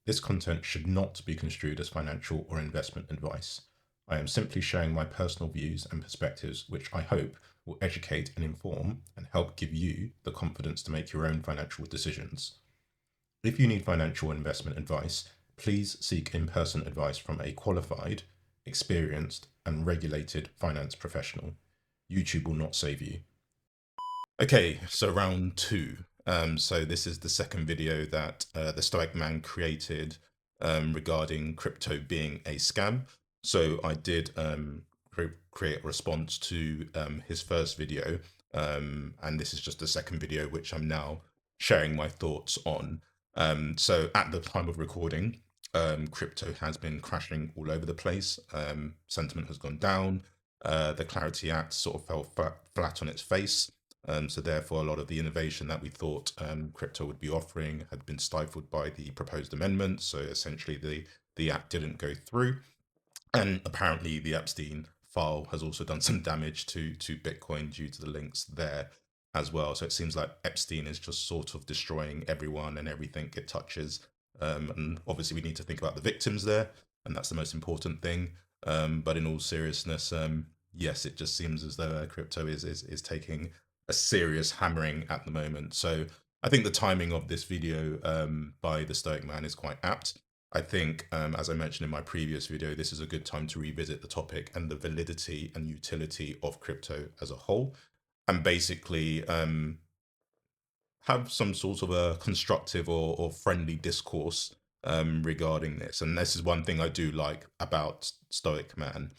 This content should not be construed as financial or investment advice. I am simply sharing my personal views and perspectives, which I hope will educate and inform and help give you the confidence to make your own financial decisions. If you need financial investment advice, please seek in-person advice from a qualified, experienced, and regulated finance professional. YouTube will not save you. Okay, so round two. So this is the second video that the Stoic Man created regarding crypto being a scam. So I did create a response to his first video, and this is just the second video which I'm now sharing my thoughts on. So at the time of recording, crypto has been crashing all over the place. Sentiment has gone down. The Clarity Act sort of fell flat on its face. So therefore, a lot of the innovation that we thought crypto would be offering had been stifled by the proposed amendments. So essentially, the act didn't go through. And apparently, the Epstein file has also done some damage to Bitcoin due to the links there as well. So it seems like Epstein is just sort of destroying everyone and everything it touches. And obviously, we need to think about the victims there, and that's the most important thing. But in all seriousness, yes, it just seems as though crypto is taking a serious hammering at the moment. So I think the timing of this video by the Stoic Man is quite apt. I think, as I mentioned in my previous video, this is a good time to revisit the topic and the validity and utility of crypto as a whole, and basically have some sort of a constructive or friendly discourse regarding this. And this is one thing I do like about Stoic Man.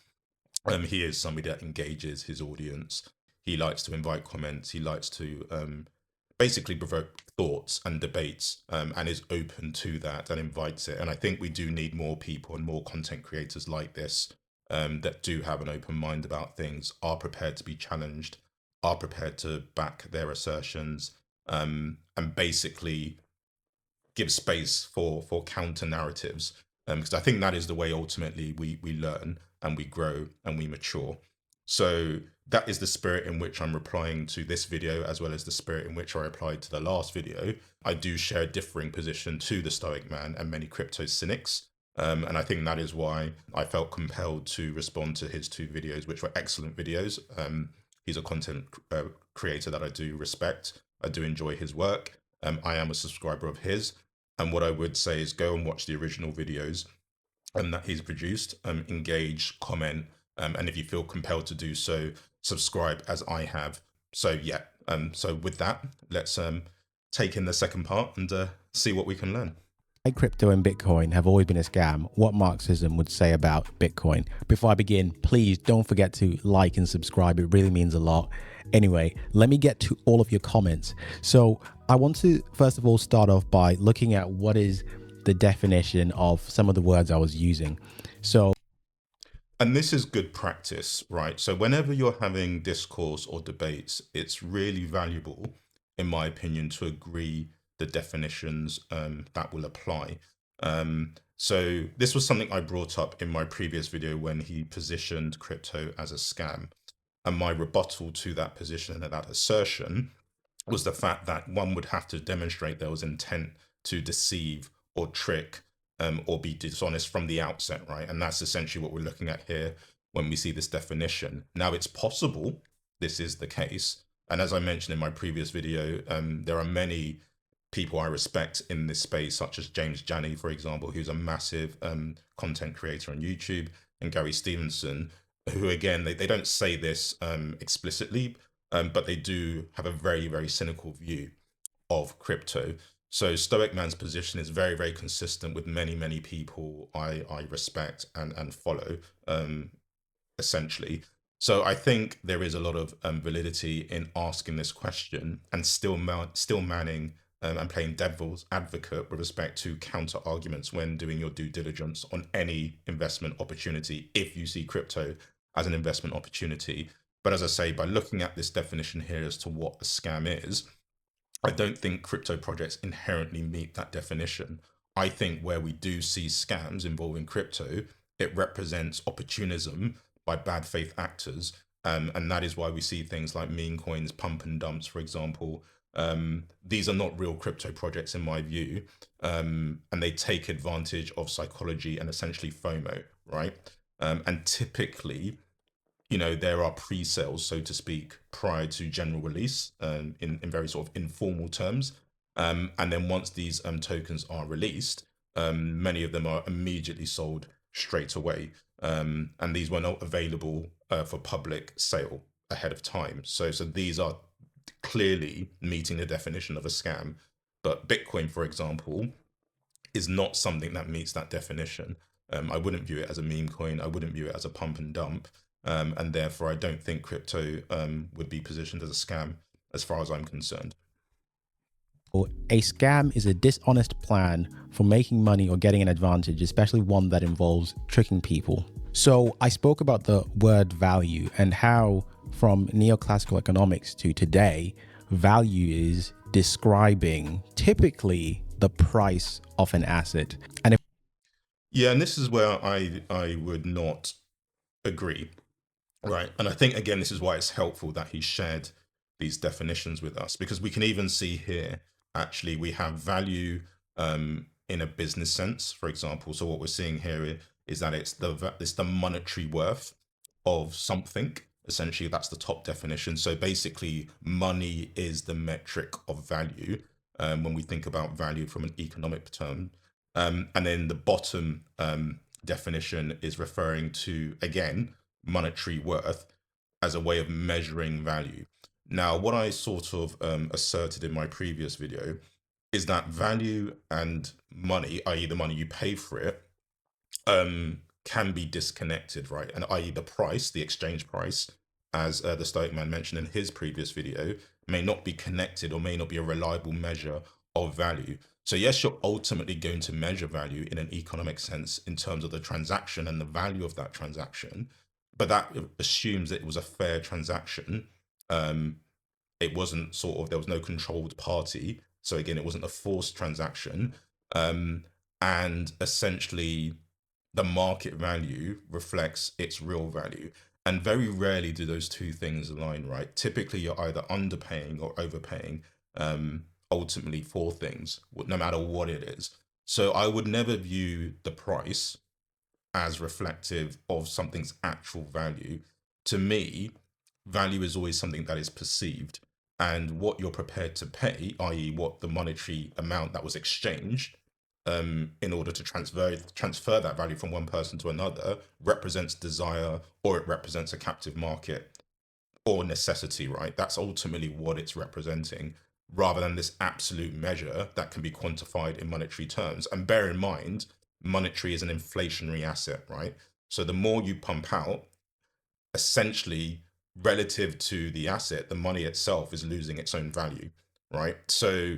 He is somebody that engages his audience. He likes to invite comments. He likes to basically provoke thoughts and debates, and is open to that and invites it. And I think we do need more people and more content creators like this that do have an open mind about things, are prepared to be challenged, are prepared to back their assertions, and basically give space for counter narratives. Because I think that is the way ultimately we learn and we grow and we mature. So that is the spirit in which I'm replying to this video, as well as the spirit in which I replied to the last video. I do share a differing position to the Stoic Man and many crypto cynics. And I think that is why I felt compelled to respond to his two videos, which were excellent videos. He's a content creator that I do respect. I do enjoy his work. I am a subscriber of his. And what I would say is go and watch the original videos that he's produced, engage, comment, and if you feel compelled to do so, subscribe as I have. So yeah, so with that, let's take in the second part and see what we can learn. Crypto and Bitcoin have always been a scam. What Marxism would say about Bitcoin. Before I begin, please don't forget to like and subscribe. It really means a lot. Anyway, let me get to all of your comments. So I want to first of all start off by looking at what is the definition of some of the words I was using. And this is good practice, right? So whenever you're having discourse or debates, it's really valuable, in my opinion, to agree the definitions that will apply. So this was something I brought up in my previous video when he positioned crypto as a scam. And my rebuttal to that position and that assertion was the fact that one would have to demonstrate there was intent to deceive or trick or be dishonest from the outset, right? And that's essentially what we're looking at here when we see this definition. Now, it's possible this is the case. And as I mentioned in my previous video, there are many people I respect in this space, such as James Janney, for example, who's a massive content creator on YouTube, and Gary Stevenson, who, again, they don't say this explicitly, but they do have a very, very cynical view of crypto. So Stoic Man's position is very, very consistent with many, many people I respect and follow, essentially. So I think there is a lot of validity in asking this question and still manning and playing devil's advocate with respect to counter arguments when doing your due diligence on any investment opportunity, if you see crypto as an investment opportunity. But as I say, by looking at this definition here as to what a scam is, I don't think crypto projects inherently meet that definition. I think where we do see scams involving crypto, it represents opportunism by bad faith actors. And that is why we see things like meme coins, pump and dumps, for example, These are not real crypto projects in my view, and they take advantage of psychology and essentially FOMO, right? And typically, there are pre-sales, so to speak, prior to general release, in very sort of informal terms. And then once these tokens are released, many of them are immediately sold straight away. And these were not available for public sale ahead of time. So these are clearly meeting the definition of a scam. But Bitcoin, for example, is not something that meets that definition. I wouldn't view it as a meme coin. I wouldn't view it as a pump and dump. And therefore, I don't think crypto would be positioned as a scam as far as I'm concerned. A scam is a dishonest plan for making money or getting an advantage, especially one that involves tricking people. So I spoke about the word value and how from neoclassical economics to today, value is describing typically the price of an asset. Yeah, and this is where I would not agree, right? And I think, again, this is why it's helpful that he shared these definitions with us, because we can even see here, actually, we have value in a business sense, for example. So what we're seeing here is that it's the monetary worth of something. Essentially, that's the top definition. So basically, money is the metric of value when we think about value from an economic term. And then the bottom definition is referring to, again, monetary worth as a way of measuring value. Now, what I sort of asserted in my previous video is that value and money, i.e. the money you pay for it, can be disconnected, right? And i.e. the price, the exchange price, as the Stoic Man mentioned in his previous video, may not be connected or may not be a reliable measure of value. So yes, you're ultimately going to measure value in an economic sense in terms of the transaction and the value of that transaction, but that assumes that it was a fair transaction. It wasn't there was no controlled party. So again, it wasn't a forced transaction. And essentially, the market value reflects its real value. And very rarely do those two things align, right? Typically, you're either underpaying or overpaying, ultimately, for things, no matter what it is. So I would never view the price as reflective of something's actual value. To me, value is always something that is perceived, and what you're prepared to pay, i.e. what the monetary amount that was exchanged in order to transfer that value from one person to another, represents desire, or it represents a captive market or necessity, right? That's ultimately what it's representing, rather than this absolute measure that can be quantified in monetary terms. And bear in mind, monetary is an inflationary asset, right? So the more you pump out, essentially, relative to the asset, the money itself is losing its own value, right? So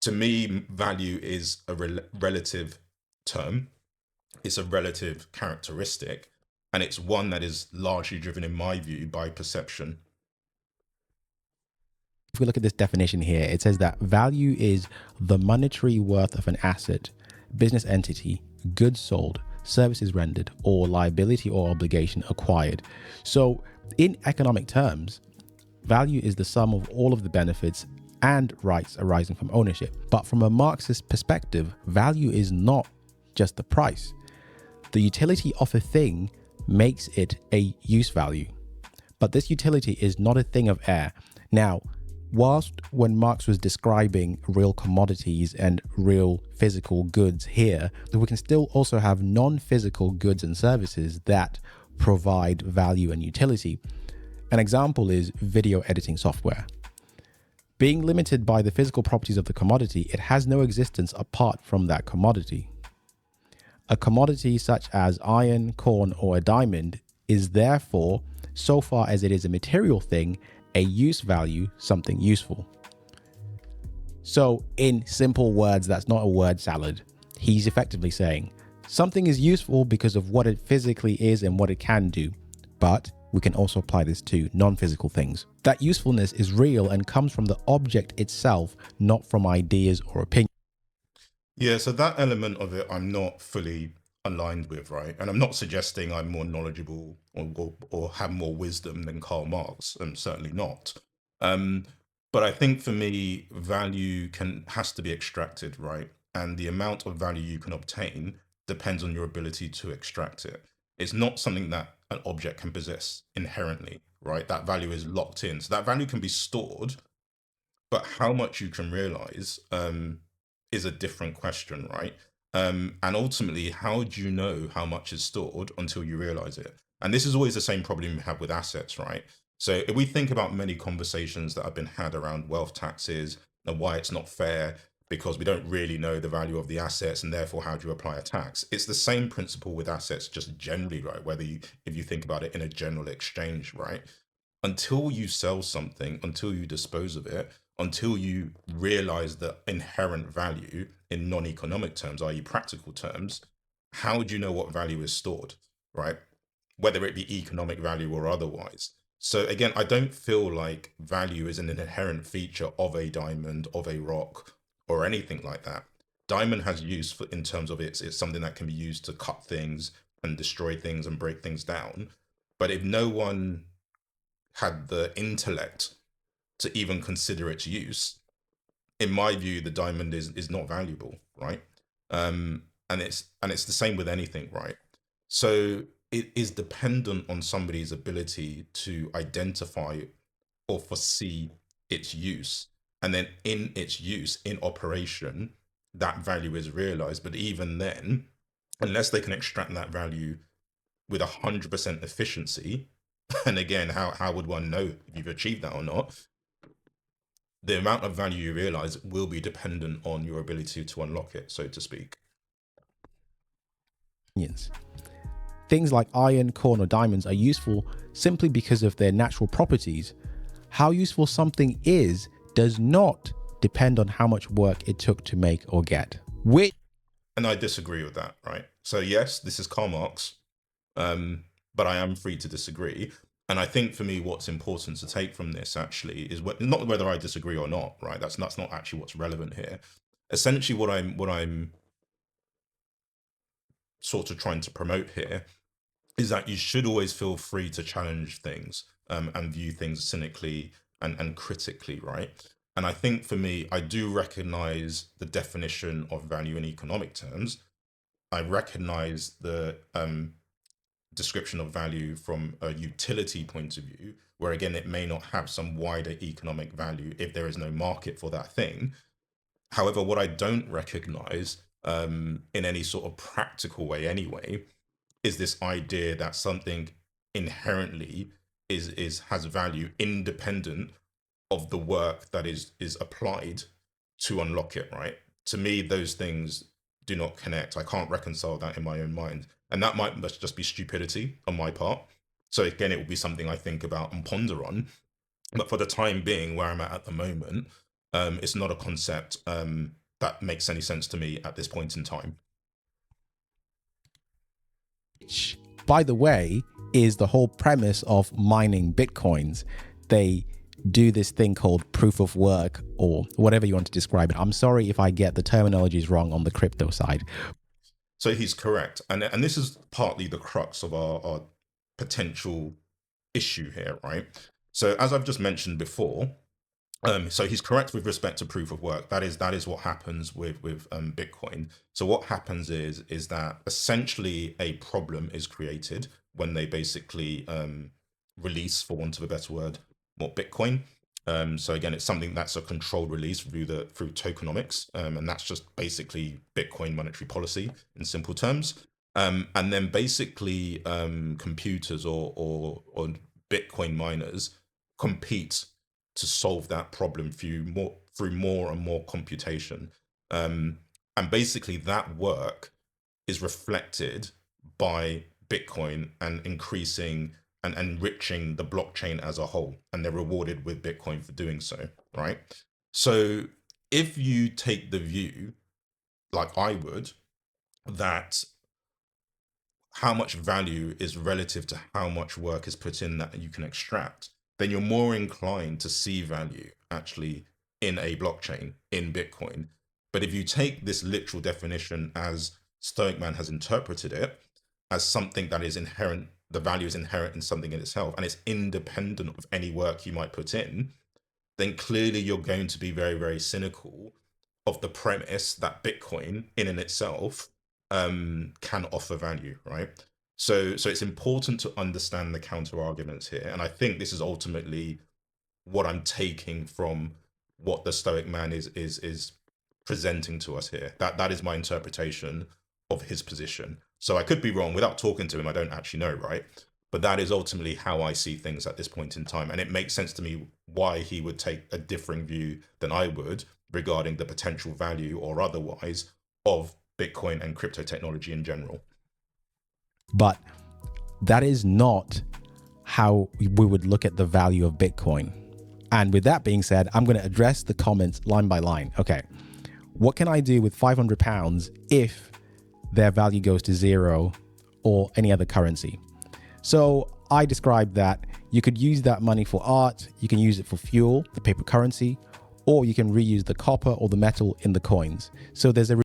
to me, value is a relative term. It's a relative characteristic, and it's one that is largely driven, in my view, by perception. If we look at this definition here, it says that value is the monetary worth of an asset, business entity, goods sold, services rendered, or liability or obligation acquired. So in economic terms, value is the sum of all of the benefits and rights arising from ownership. But from a Marxist perspective, value is not just the price. The utility of a thing makes it a use value. But this utility is not a thing of air. Now, whilst when Marx was describing real commodities and real physical goods here, we can still also have non-physical goods and services that provide value and utility. An example is video editing software. Being limited by the physical properties of the commodity, it has no existence apart from that commodity. A commodity such as iron, corn, or a diamond is therefore, so far as it is a material thing, a use value, something useful. So in simple words, that's not a word salad. He's effectively saying something is useful because of what it physically is and what it can do, but we can also apply this to non-physical things. That usefulness is real and comes from the object itself, not from ideas or opinions. Yeah, so that element of it, I'm not fully aligned with, right? And I'm not suggesting I'm more knowledgeable or have more wisdom than Karl Marx. Certainly not. But I think for me, value has to be extracted, right? And the amount of value you can obtain depends on your ability to extract it. It's not something that an object can possess inherently, right? That value is locked in. So that value can be stored, but how much you can realize is a different question, right? And ultimately, how do you know how much is stored until you realize it? And this is always the same problem we have with assets, right? So if we think about many conversations that have been had around wealth taxes and why it's not fair because we don't really know the value of the assets and therefore how do you apply a tax? It's the same principle with assets just generally, right? Whether you, if you think about it in a general exchange, right? Until you sell something, until you dispose of it, until you realize the inherent value in non-economic terms, i.e., practical terms, how do you know what value is stored, right? Whether it be economic value or otherwise. So again, I don't feel like value is an inherent feature of a diamond, of a rock, or anything like that. Diamond has use for, in terms of it's something that can be used to cut things and destroy things and break things down. But if no one had the intellect to even consider its use, in my view, the diamond is not valuable, right? And it's the same with anything, right? So it is dependent on somebody's ability to identify or foresee its use, and then in its use, in operation, that value is realized. But even then, unless they can extract that value with 100% efficiency, and again, how would one know if you've achieved that or not? The amount of value you realize will be dependent on your ability to unlock it, so to speak. Things like iron, corn, or diamonds are useful simply because of their natural properties. How useful something is does not depend on how much work it took to make or get. And I disagree with that, right? So yes, this is Karl Marx, but I am free to disagree. And I think for me, what's important to take from this actually is not whether I disagree or not, right? That's not actually what's relevant here. Essentially, what I'm sort of trying to promote here is that you should always feel free to challenge things and view things cynically and critically, right? And I think for me, I do recognize the definition of value in economic terms. I recognize the description of value from a utility point of view, where again, it may not have some wider economic value if there is no market for that thing. However, what I don't recognize in any sort of practical way anyway is this idea that something inherently is has value independent of the work that is applied to unlock it, right? To me, those things do not connect. I can't reconcile that in my own mind. And that might just be stupidity on my part. So again, it will be something I think about and ponder on. But for the time being, where I'm at the moment, it's not a concept that makes any sense to me at this point in time. Which, by the way, is the whole premise of mining Bitcoins. They do this thing called proof of work, or whatever you want to describe it. I'm sorry if I get the terminologies wrong on the crypto side. So he's correct. And this is partly the crux of our potential issue here, right? So as I've just mentioned before, so he's correct with respect to proof of work. That is what happens with Bitcoin. So what happens is that essentially a problem is created when they basically release, for want of a better word, more Bitcoin. So again, it's something that's a controlled release through tokenomics, and that's just basically Bitcoin monetary policy in simple terms. And then basically computers or Bitcoin miners compete to solve that problem through more and more computation. And basically that work is reflected by Bitcoin and increasing and enriching the blockchain as a whole. And they're rewarded with Bitcoin for doing so, right? So if you take the view, like I would, that how much value is relative to how much work is put in that you can extract, then you're more inclined to see value actually in a blockchain, in Bitcoin. But if you take this literal definition as Stoic Man has interpreted it, as something that is inherent, the value is inherent in something in itself, and it's independent of any work you might put in, then clearly you're going to be very, very cynical of the premise that Bitcoin in and itself can offer value, right? So it's important to understand the counter arguments here, and I think this is ultimately what I'm taking from what the Stoic man is presenting to us here. That is my interpretation of his position. So I could be wrong. Without talking to him, I don't actually know, right? But that is ultimately how I see things at this point in time, and it makes sense to me why he would take a differing view than I would regarding the potential value or otherwise of Bitcoin and crypto technology in general. But that is not how we would look at the value of Bitcoin. And with that being said, I'm going to address the comments line by line. Okay, what can I do with £500 if their value goes to zero or any other currency? So I described that you could use that money for art, you can use it for fuel, the paper currency, or you can reuse the copper or the metal in the coins. So there's a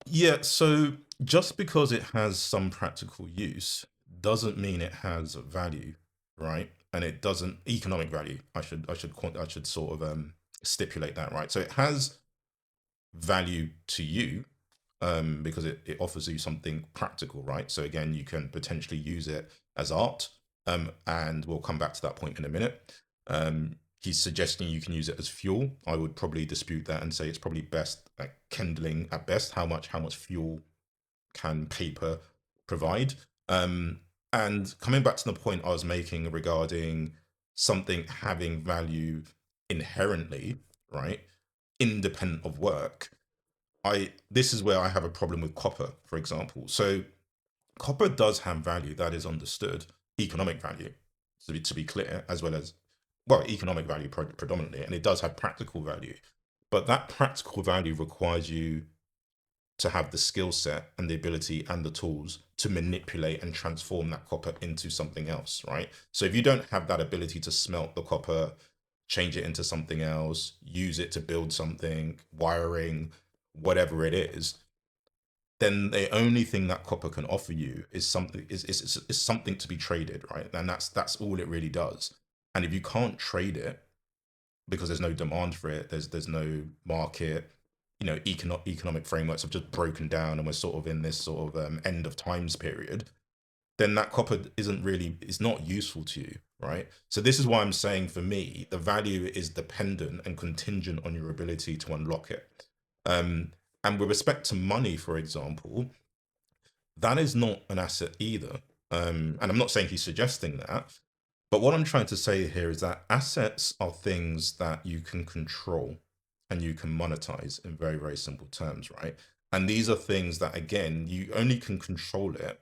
Yeah, so just because it has some practical use doesn't mean it has value, right? And it doesn't economic value. I should sort of stipulate that, right? So it has value to you because it offers you something practical, right? So again, you can potentially use it as art, and we'll come back to that point in a minute. He's suggesting you can use it as fuel. I would probably dispute that and say it's probably best at kindling at best. How much fuel can paper provide? And coming back to the point I was making regarding something having value inherently, right, independent of work, I this is where I have a problem with copper, for example. So copper does have value that is understood, economic value, to be clear, as well as, well, economic value predominantly, and it does have practical value. But that practical value requires you to have the skill set and the ability and the tools to manipulate and transform that copper into something else, right? So if you don't have that ability to smelt the copper, change it into something else, use it to build something, wiring, whatever it is, then the only thing that copper can offer you is something to be traded, right? And that's all it really does. And if you can't trade it because there's no demand for it, there's no market, economic frameworks have just broken down, and we're sort of in this sort of end of times period, then that copper is not useful to you, right? So this is why I'm saying, for me, the value is dependent and contingent on your ability to unlock it. And with respect to money, for example, that is not an asset either. And I'm not saying he's suggesting that, but what I'm trying to say here is that assets are things that you can control and you can monetize in very, very simple terms, right? And these are things that, again, you only can control it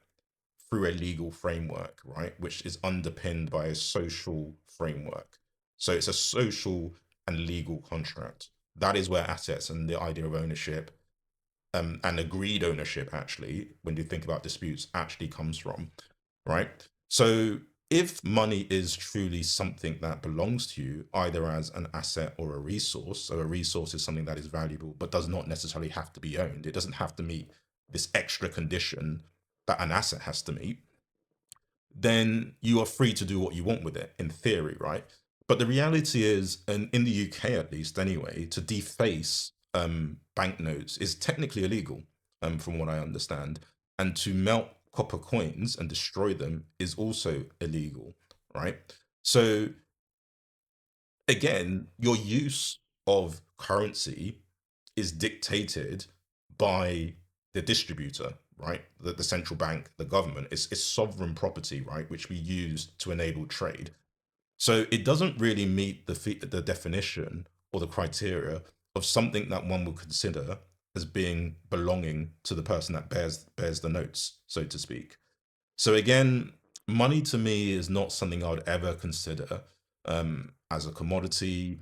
through a legal framework, right? Which is underpinned by a social framework. So it's a social and legal contract. That is where assets and the idea of ownership, and agreed ownership, actually, when you think about disputes, actually comes from, right? So if money is truly something that belongs to you, either as an asset or a resource, so a resource is something that is valuable but does not necessarily have to be owned. It doesn't have to meet this extra condition that an asset has to meet, then you are free to do what you want with it, in theory, right? But the reality is, and in the UK at least anyway, to deface banknotes is technically illegal, from what I understand. And to melt copper coins and destroy them is also illegal, right? So again, your use of currency is dictated by the distributor, right? The central bank, the government. It's sovereign property, right? Which we use to enable trade. So it doesn't really meet the definition or the criteria of something that one would consider as being belonging to the person that bears the notes, so to speak. So again, money to me is not something I would ever consider as a commodity,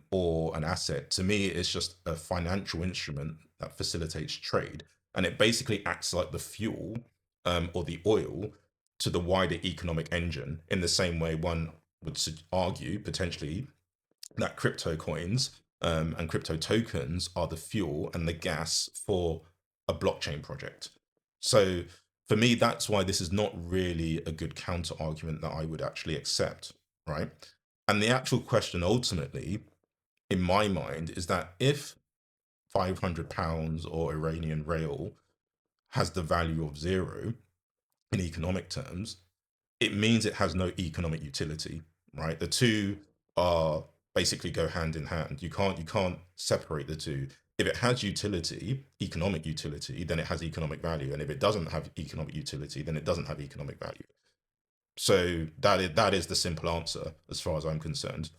or an asset. To me, it's just a financial instrument that facilitates trade, and it basically acts like the fuel, or the oil to the wider economic engine. In the same way, one would argue potentially that crypto coins, and crypto tokens are the fuel and the gas for a blockchain project. So for me, that's why this is not really a good counter argument that I would actually accept, right? And the actual question ultimately, in my mind, is that if £500 or Iranian rail has the value of zero in economic terms, it means it has no economic utility, right? The two are basically go hand in hand. You can't separate the two. If it has utility, economic utility, then it has economic value. And if it doesn't have economic utility, then it doesn't have economic value. So that is the simple answer as far as I'm concerned.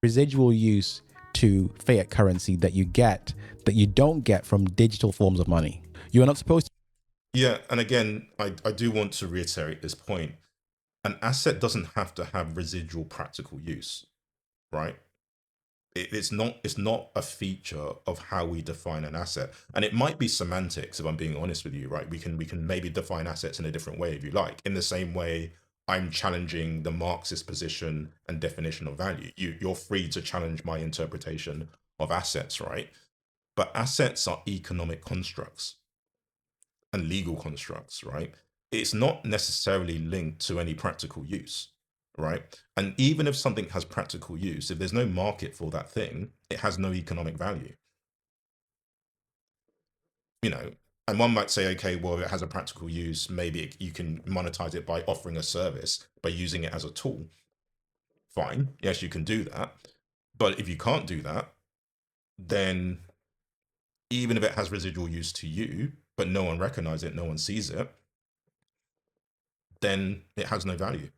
Residual use to fiat currency that you don't get from digital forms of money. You are not supposed to. Yeah, and again, I do want to reiterate this point. An asset doesn't have to have residual practical use, right? It's not a feature of how we define an asset, and it might be semantics, if I'm being honest with you, right? We can maybe define assets in a different way if you like, in the same way I'm challenging the Marxist position and definition of value. You're free to challenge my interpretation of assets, right? But assets are economic constructs and legal constructs, right? It's not necessarily linked to any practical use, right? And even if something has practical use, if there's no market for that thing, it has no economic value, you know. And one might say, okay, well, it has a practical use. Maybe you can monetize it by offering a service, by using it as a tool. Fine. Yes, you can do that. But if you can't do that, then even if it has residual use to you, but no one recognizes it, no one sees it, then it has no value.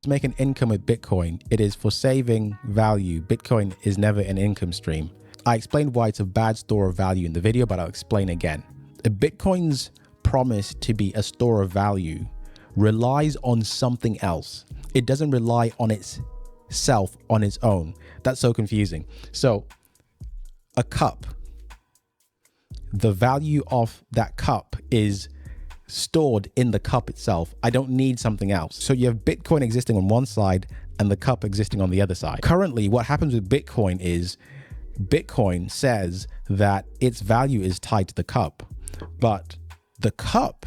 To make an income with Bitcoin, it is for saving value. Bitcoin is never an income stream. I explained why it's a bad store of value in the video, but I'll explain again. Bitcoin's promise to be a store of value relies on something else. It doesn't rely on itself on its own. That's so confusing. So a cup, the value of that cup is stored in the cup itself. I don't need something else. So you have Bitcoin existing on one side and the cup existing on the other side. Currently, what happens with Bitcoin is Bitcoin says that its value is tied to the cup, but the cup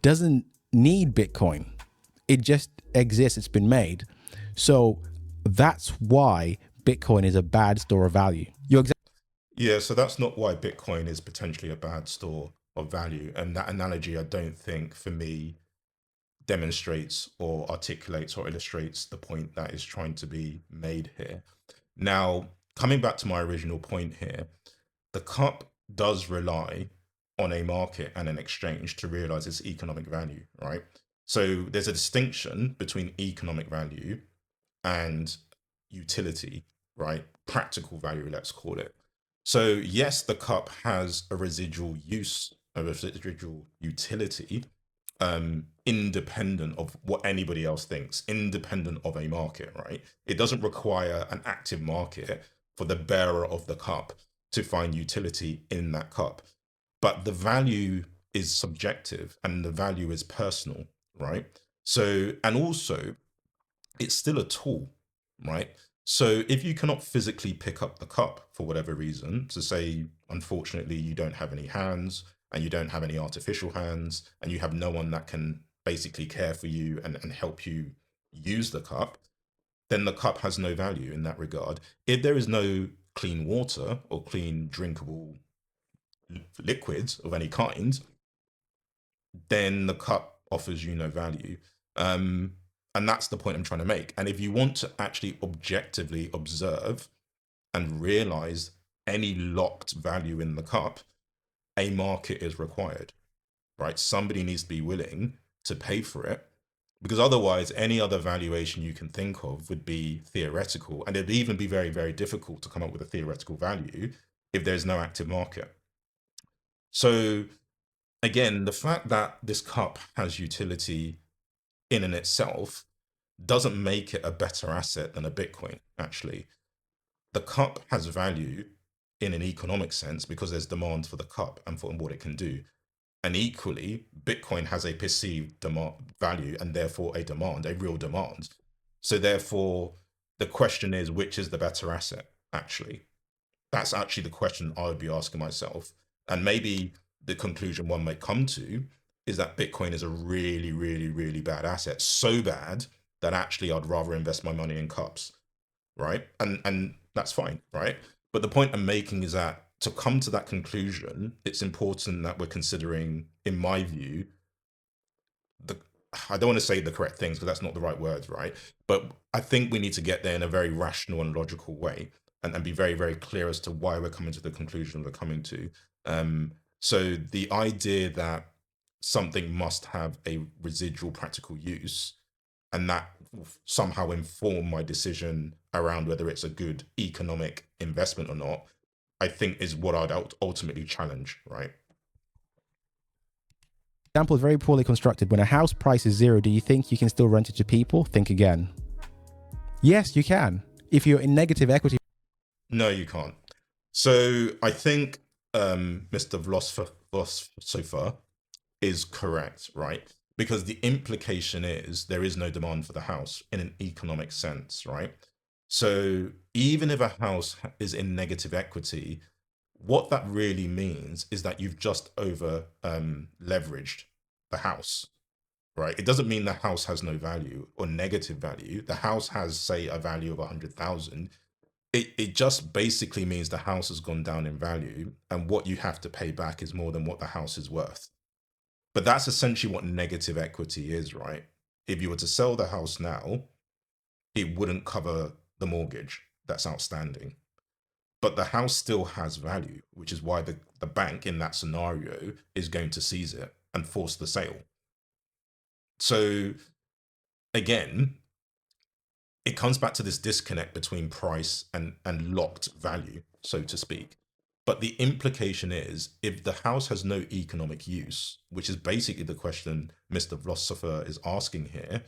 doesn't need Bitcoin. It just exists. It's been made. So that's why Bitcoin is a bad store of value. Yeah, so that's not why Bitcoin is potentially a bad store of value. And that analogy, I don't think, for me, demonstrates or articulates or illustrates the point that is trying to be made here. Now, coming back to my original point here, the cup does rely on a market and an exchange to realize its economic value, right? So there's a distinction between economic value and utility, right? Practical value, let's call it. So yes, the cup has a residual use, a residual utility, independent of what anybody else thinks, independent of a market, right? It doesn't require an active market for the bearer of the cup to find utility in that cup. But the value is subjective and the value is personal, right? So, and also it's still a tool, right? So if you cannot physically pick up the cup for whatever reason, to say, unfortunately, you don't have any hands and you don't have any artificial hands and you have no one that can basically care for you and help you use the cup, then the cup has no value in that regard. If there is no clean water or clean drinkable liquids of any kind, then the cup offers you no value. And that's the point I'm trying to make. And if you want to actually objectively observe and realize any locked value in the cup, a market is required, right? Somebody needs to be willing to pay for it, because otherwise any other valuation you can think of would be theoretical, and it'd even be very, very difficult to come up with a theoretical value if there's no active market. So again, the fact that this cup has utility in and itself doesn't make it a better asset than a Bitcoin, actually. The cup has value in an economic sense because there's demand for the cup and for what it can do. And equally, Bitcoin has a perceived demand value and therefore a demand, a real demand. So therefore, the question is, which is the better asset, actually? That's actually the question I would be asking myself. And maybe the conclusion one might come to is that Bitcoin is a really, really, really bad asset. So bad that actually I'd rather invest my money in cups, right? And that's fine, right? But the point I'm making is that to come to that conclusion, it's important that we're considering, in my view, the I don't want to say the correct things because that's not the right words, right? But I think we need to get there in a very rational and logical way, and be very, very clear as to why we're coming to the conclusion we're coming to. So the idea that something must have a residual practical use and that will somehow inform my decision around whether it's a good economic investment or not, I think is what I'd ultimately challenge, right? Example is very poorly constructed. When a house price is zero, do you think you can still rent it to people? Think again. Yes, you can. If you're in negative equity. No, you can't. So I think Mr. Vlossofer is correct, right? Because the implication is there is no demand for the house in an economic sense, right? So even if a house is in negative equity, what that really means is that you've just over leveraged the house, right? It doesn't mean the house has no value or negative value. The house has, say, a value of 100,000. It just basically means the house has gone down in value, and what you have to pay back is more than what the house is worth. But that's essentially what negative equity is, right? If you were to sell the house now, it wouldn't cover the mortgage that's outstanding. But the house still has value, which is why the bank in that scenario is going to seize it and force the sale. So again, it comes back to this disconnect between price and locked value, so to speak. But the implication is if the house has no economic use, which is basically the question Mr. Vlossofer is asking here,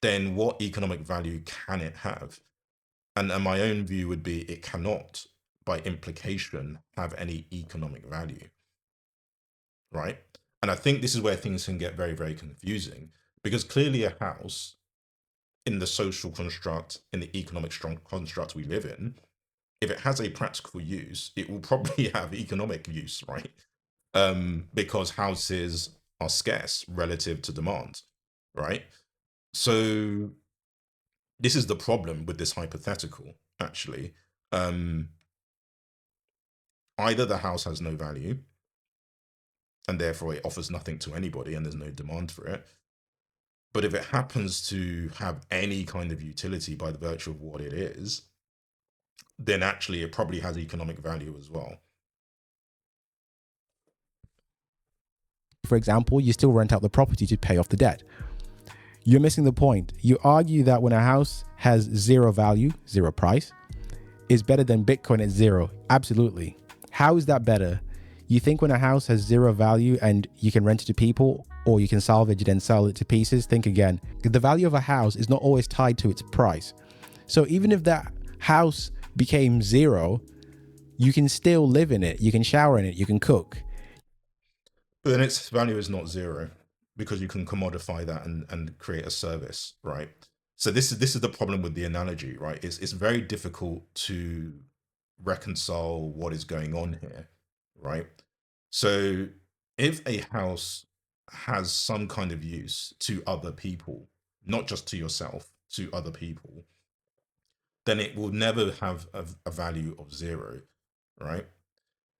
then what economic value can it have? And my own view would be it cannot, by implication, have any economic value, right? And I think this is where things can get very, very confusing because clearly a house in the social construct, in the economic strong construct we live in, if it has a practical use, it will probably have economic use, right? Because houses are scarce relative to demand, right? So this is the problem with this hypothetical, actually. Um, Either the house has no value and therefore it offers nothing to anybody and there's no demand for it. But if it happens to have any kind of utility by the virtue of what it is, then actually it probably has economic value as well. For example, you still rent out the property to pay off the debt. You're missing the point. You argue that when a house has zero value, zero price, is better than Bitcoin at zero. Absolutely. How is that better? You think when a house has zero value and you can rent it to people or you can salvage it and sell it to pieces, think again. The value of a house is not always tied to its price. So even if that house became zero, you can still live in it. You can shower in it. You can cook. But then its value is not zero because you can commodify that and create a service, right? So this is the problem with the analogy, right? It's very difficult to reconcile what is going on here, right? So if a house has some kind of use to other people, not just to yourself, to other people, then it will never have a value of zero, right?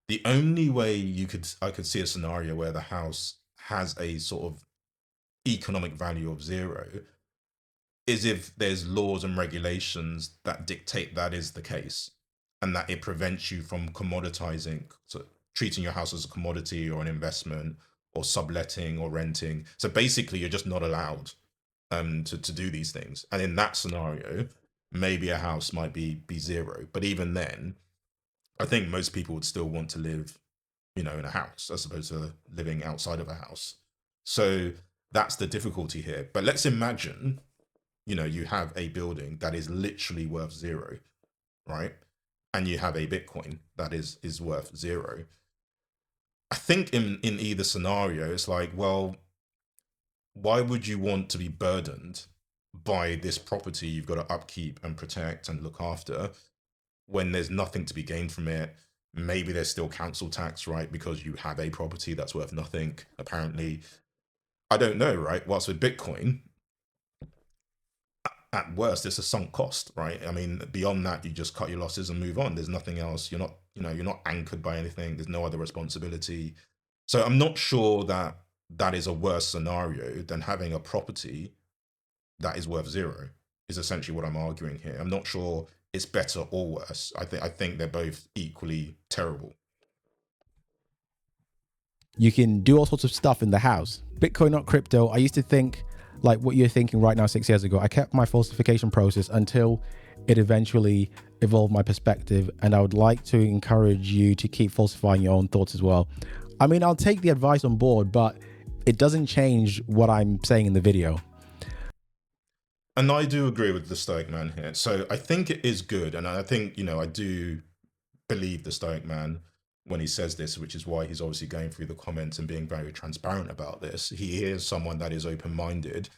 The only way I could see a scenario where the house has a sort of economic value of zero is if there's laws and regulations that dictate that is the case and that it prevents you from commoditizing, so treating your house as a commodity or an investment or subletting or renting. So basically you're just not allowed to do these things. And in that scenario, maybe a house might be zero. But even then, I think most people would still want to live, in a house as opposed to living outside of a house. So that's the difficulty here. But let's imagine, you have a building that is literally worth zero, right? And you have a Bitcoin that is worth zero. I think in either scenario, it's like, well, why would you want to be burdened by this property you've got to upkeep and protect and look after when there's nothing to be gained from it? Maybe there's still council tax, right? Because you have a property that's worth nothing, apparently. I don't know, right? Whilst with Bitcoin, at worst, it's a sunk cost, right? I mean, beyond that, you just cut your losses and move on. There's nothing else. You're not, you're not anchored by anything. There's no other responsibility. So I'm not sure that that is a worse scenario than having a property that is worth zero, is essentially what I'm arguing here. I'm not sure it's better or worse. I think they're both equally terrible. You can do all sorts of stuff in the house. Bitcoin, not crypto. I used to think like what you're thinking right now 6 years ago. I kept my falsification process until it eventually evolved my perspective. And I would like to encourage you to keep falsifying your own thoughts as well. I mean, I'll take the advice on board, but it doesn't change what I'm saying in the video. And I do agree with the Stoic man here. So I think it is good. And I think, I do believe the Stoic man when he says this, which is why he's obviously going through the comments and being very transparent about this. He is someone that is open-minded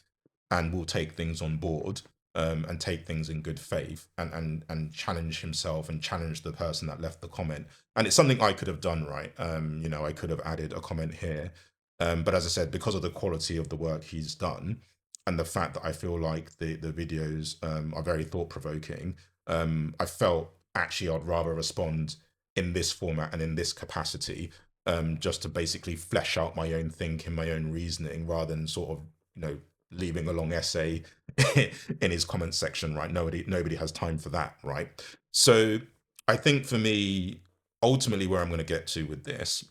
and will take things on board, and take things in good faith, and challenge himself and challenge the person that left the comment. And it's something I could have done, right? I could have added a comment here. But as I said, because of the quality of the work he's done and the fact that I feel like the videos are very thought-provoking, I felt actually I'd rather respond in this format and in this capacity, just to basically flesh out my own thinking, my own reasoning, rather than sort of, leaving a long essay in his comment section, right? Nobody has time for that, right? So I think for me, ultimately where I'm going to get to with this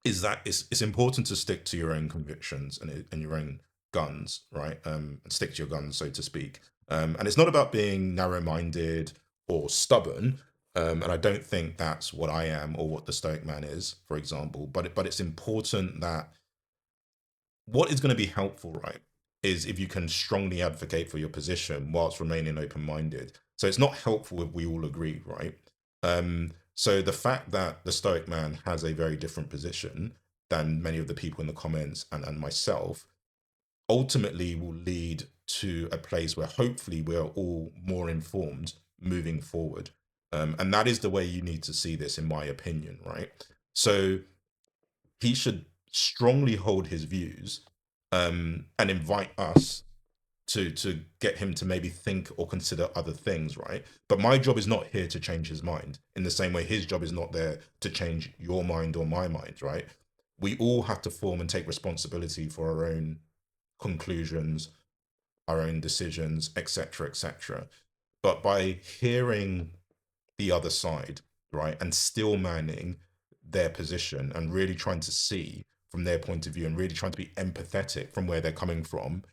is that it's important to stick to your own convictions and your own guns, right? And stick to your guns, so to speak. And it's not about being narrow-minded or stubborn. And I don't think that's what I am or what the Stoic man is, for example. But it's important that what is going to be helpful, right, is if you can strongly advocate for your position whilst remaining open-minded. So it's not helpful if we all agree, right? So the fact that the Stoic man has a very different position than many of the people in the comments and myself ultimately will lead to a place where hopefully we're all more informed moving forward. And that is the way you need to see this, in my opinion, right? So he should strongly hold his views, and invite us to get him to maybe think or consider other things, right? But my job is not here to change his mind, in the same way his job is not there to change your mind or my mind, right? We all have to form and take responsibility for our own conclusions, our own decisions, etc., etc. But by hearing the other side, right, and still manning their position and really trying to see from their point of view and really trying to be empathetic from where they're coming from,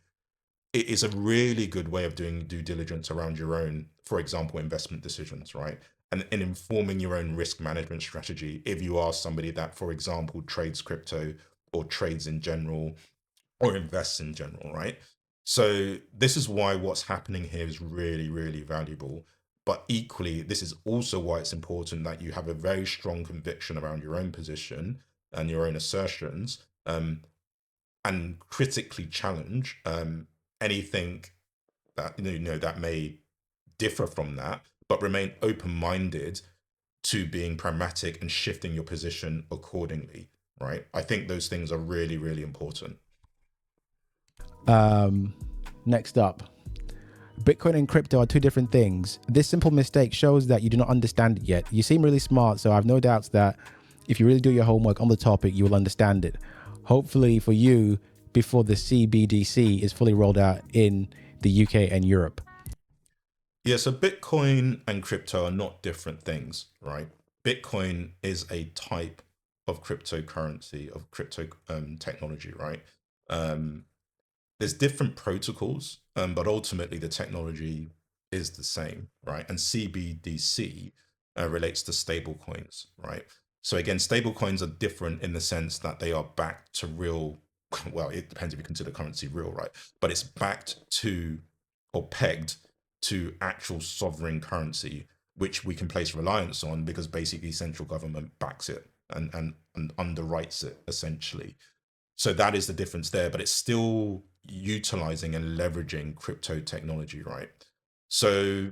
it is a really good way of doing due diligence around your own, for example, investment decisions, right? And in informing your own risk management strategy, if you are somebody that, for example, trades crypto or trades in general or invests in general, right? So this is why what's happening here is really, really valuable. But equally, this is also why it's important that you have a very strong conviction around your own position and your own assertions, and critically challenge anything that that may differ from that, but remain open-minded to being pragmatic and shifting your position accordingly, right? I think those things are really, really important. Next up, Bitcoin and crypto are two different things. This simple mistake shows that you do not understand it yet. You seem really smart, so I have no doubts that if you really do your homework on the topic, you will understand it. Hopefully for you, before the CBDC is fully rolled out in the UK and Europe. Yeah, so Bitcoin and crypto are not different things, right? Bitcoin is a type of cryptocurrency, of crypto technology, right? There's different protocols, but ultimately the technology is the same, right? And CBDC relates to stable coins, right? So again, stable coins are different in the sense that they are backed to real, well, it depends if you consider currency real, right? But it's backed to or pegged to actual sovereign currency, which we can place reliance on because basically central government backs it and underwrites it essentially. So that is the difference there, but it's still utilizing and leveraging crypto technology, right? So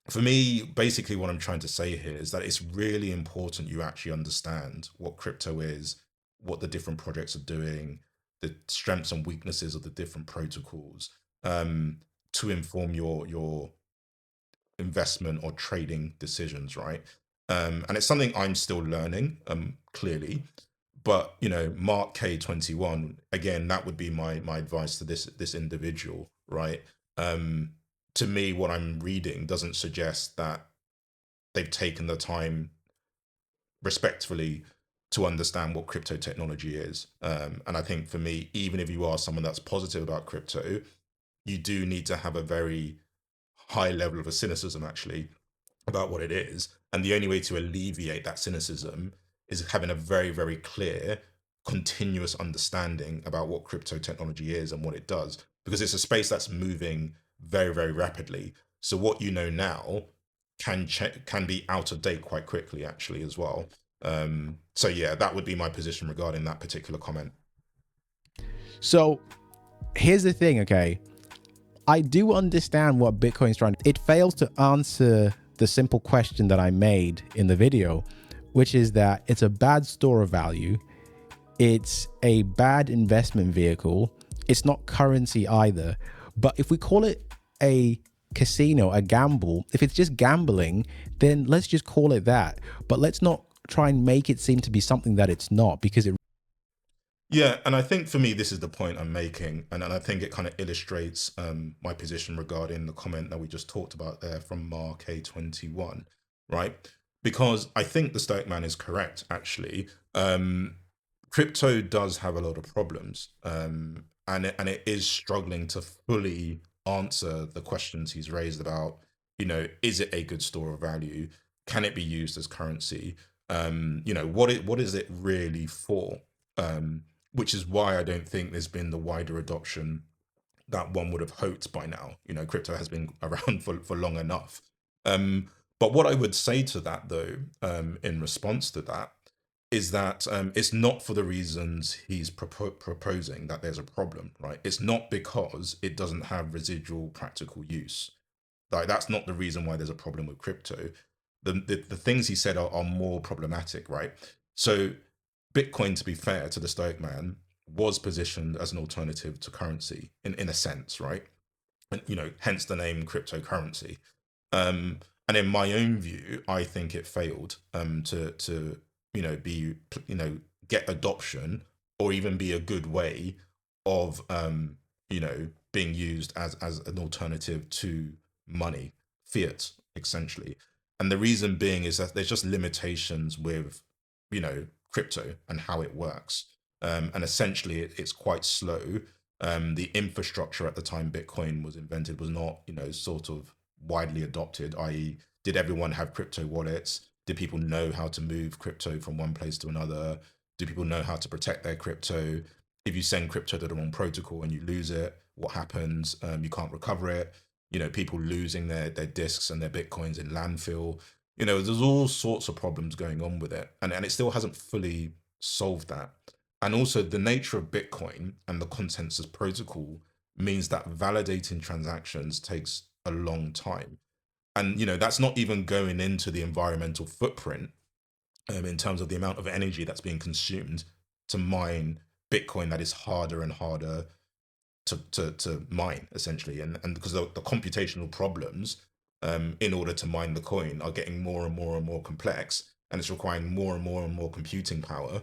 for me, basically, what I'm trying to say here is that it's really important you actually understand what crypto is, what the different projects are doing, the strengths and weaknesses of the different protocols, um, to inform your investment or trading decisions, right? And it's something I'm still learning, clearly. But Mark K21, again, that would be my advice to this individual, right? Um, to me, what I'm reading doesn't suggest that they've taken the time respectfully to understand what crypto technology is. And I think for me, even if you are someone that's positive about crypto, you do need to have a very high level of a cynicism actually about what it is. And the only way to alleviate that cynicism is having a very, very clear, continuous understanding about what crypto technology is and what it does, because it's a space that's moving very, very rapidly. So what you know now can be out of date quite quickly, actually, as well. So yeah, that would be my position regarding that particular comment. So here's the thing, okay? I do understand what Bitcoin's trying to. It fails to answer the simple question that I made in the video, which is that it's a bad store of value. It's a bad investment vehicle. It's not currency either. But if we call it a casino, a gamble, if it's just gambling, then let's just call it that. But let's not try and make it seem to be something that it's not, because it. Yeah, and I think for me, this is the point I'm making, and I think it kind of illustrates my position regarding the comment that we just talked about there from Mark A21, right? Because I think the Stoic man is correct, actually. Crypto does have a lot of problems, and it is struggling to fully answer the questions he's raised about, is it a good store of value? Can it be used as currency? What is it really for? Which is why I don't think there's been the wider adoption that one would have hoped by now. Crypto has been around for long enough. But what I would say to that, though, in response to that, is that it's not for the reasons he's proposing that there's a problem, right? It's not because it doesn't have residual practical use. Like, that's not the reason why there's a problem with crypto. The things he said are more problematic, right? So Bitcoin, to be fair to the Stoic man, was positioned as an alternative to currency in a sense, right? And hence the name cryptocurrency. And in my own view, I think it failed to be get adoption or even be a good way of being used as an alternative to money, fiat, essentially. And the reason being is that there's just limitations with crypto and how it works. And essentially, it's quite slow. The infrastructure at the time Bitcoin was invented was not, sort of widely adopted, i.e., did everyone have crypto wallets? Did people know how to move crypto from one place to another? Do people know how to protect their crypto? If you send crypto to the wrong protocol and you lose it, what happens? You can't recover it. People losing their disks and their Bitcoins in landfill. There's all sorts of problems going on with it. And it still hasn't fully solved that. And also, the nature of Bitcoin and the consensus protocol means that validating transactions takes a long time. And that's not even going into the environmental footprint, in terms of the amount of energy that's being consumed to mine Bitcoin that is harder and harder to mine, essentially. And because the computational problems, in order to mine the coin, are getting more and more and more complex, and it's requiring more and more and more computing power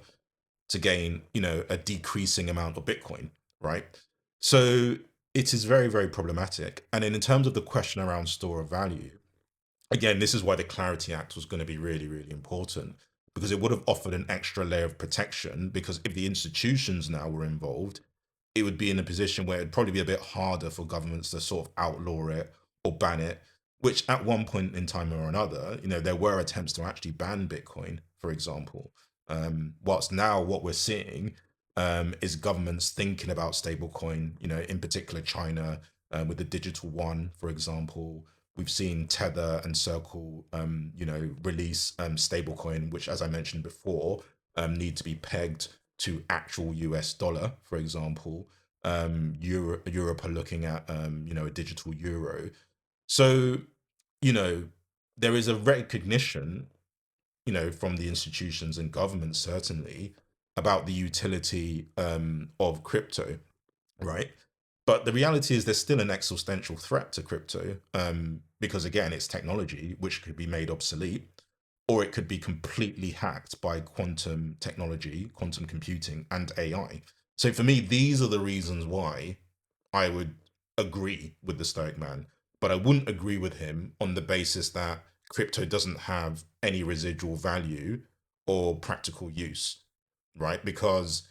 to gain, a decreasing amount of Bitcoin, right? So it is very, very problematic. And then in terms of the question around store of value, again, this is why the Clarity Act was going to be really, really important, because it would have offered an extra layer of protection. Because if the institutions now were involved, it would be in a position where it'd probably be a bit harder for governments to sort of outlaw it or ban it, which at one point in time or another, there were attempts to actually ban Bitcoin, for example. Whilst now what we're seeing, is governments thinking about stablecoin, in particular China, with the digital one, for example. We've seen Tether and Circle, release stablecoin, which, as I mentioned before, need to be pegged to actual US dollar, for example. Europe are looking at, a digital euro. So you know, there is a recognition, from the institutions and governments certainly about the utility of crypto, right? But the reality is there's still an existential threat to crypto, because again, it's technology which could be made obsolete, or it could be completely hacked by quantum technology, quantum computing, and AI. So for me, these are the reasons why I would agree with the Stoic man, but I wouldn't agree with him on the basis that crypto doesn't have any residual value or practical use, right? Because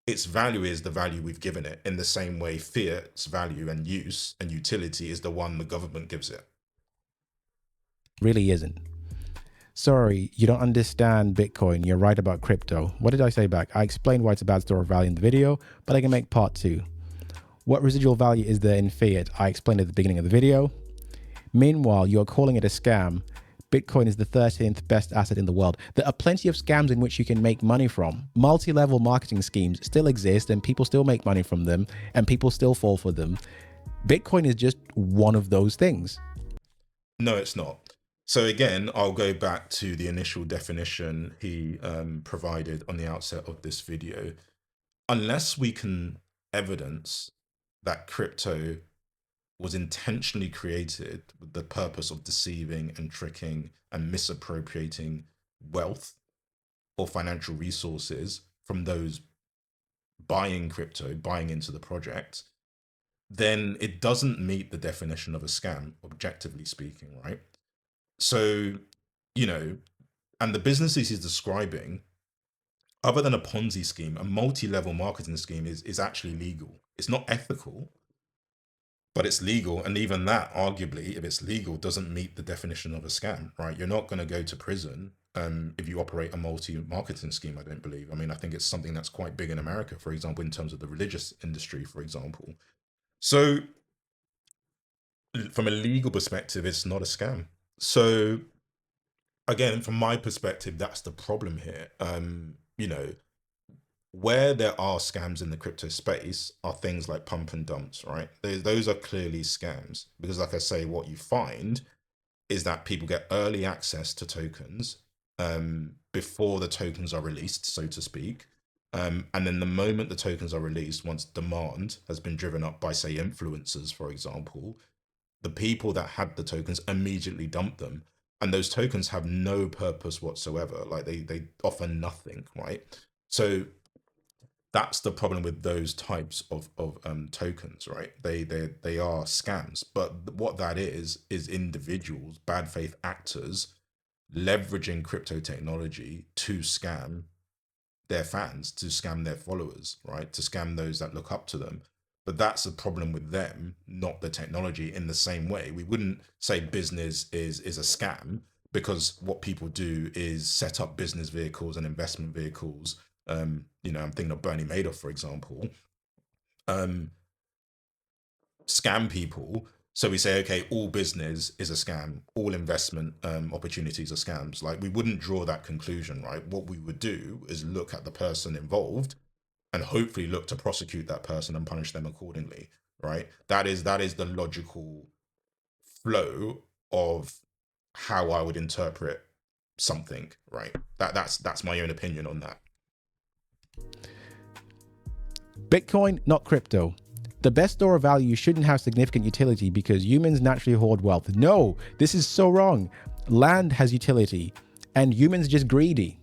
its value is the value we've given it, in the same way fiat's value and use and utility is the one the government gives it. Really isn't. Sorry, you don't understand Bitcoin. You're right about crypto. What did I say back? I explained why it's a bad store of value in the video, but I can make part 2. What residual value is there in fiat? I explained at the beginning of the video. Meanwhile, you're calling it a scam. Bitcoin is the 13th best asset in the world. There are plenty of scams in which you can make money from. Multi-level marketing schemes still exist and people still make money from them and people still fall for them. Bitcoin is just one of those things. No, it's not. So again, I'll go back to the initial definition he provided on the outset of this video. Unless we can evidence that crypto was intentionally created with the purpose of deceiving and tricking and misappropriating wealth or financial resources from those buying crypto, buying into the project, then it doesn't meet the definition of a scam, objectively speaking, right? So, and the businesses he's describing, other than a Ponzi scheme, a multi-level marketing scheme is actually legal. It's not ethical, but it's legal. And even that, arguably, if it's legal, doesn't meet the definition of a scam, right? You're not going to go to prison if you operate a multi-marketing scheme, I don't believe. I mean, I think it's something that's quite big in America, for example, in terms of the religious industry, for example. So from a legal perspective, it's not a scam. So again, from my perspective, that's the problem here. Where there are scams in the crypto space are things like pump and dumps, right? Those are clearly scams because, like I say, what you find is that people get early access to tokens before the tokens are released, so to speak. And then the moment the tokens are released, once demand has been driven up by, say, influencers, for example, the people that had the tokens immediately dump them. And those tokens have no purpose whatsoever. Like they offer nothing, right? So that's the problem with those types of tokens, right? They are scams. But what that is individuals, bad faith actors, leveraging crypto technology to scam their fans, to scam their followers, right? To scam those that look up to them. But that's a problem with them, not the technology. In the same way, we wouldn't say business is a scam because what people do is set up business vehicles and investment vehicles. I'm thinking of Bernie Madoff, for example, scam people. So we say, okay, all business is a scam, all investment opportunities are scams. Like we wouldn't draw that conclusion, right? What we would do is look at the person involved and hopefully look to prosecute that person and punish them accordingly, right? That is the logical flow of how I would interpret something, right? That's my own opinion on that. Bitcoin, not crypto. The best store of value shouldn't have significant utility because humans naturally hoard wealth. No, this is so wrong. Land has utility and humans are just greedy.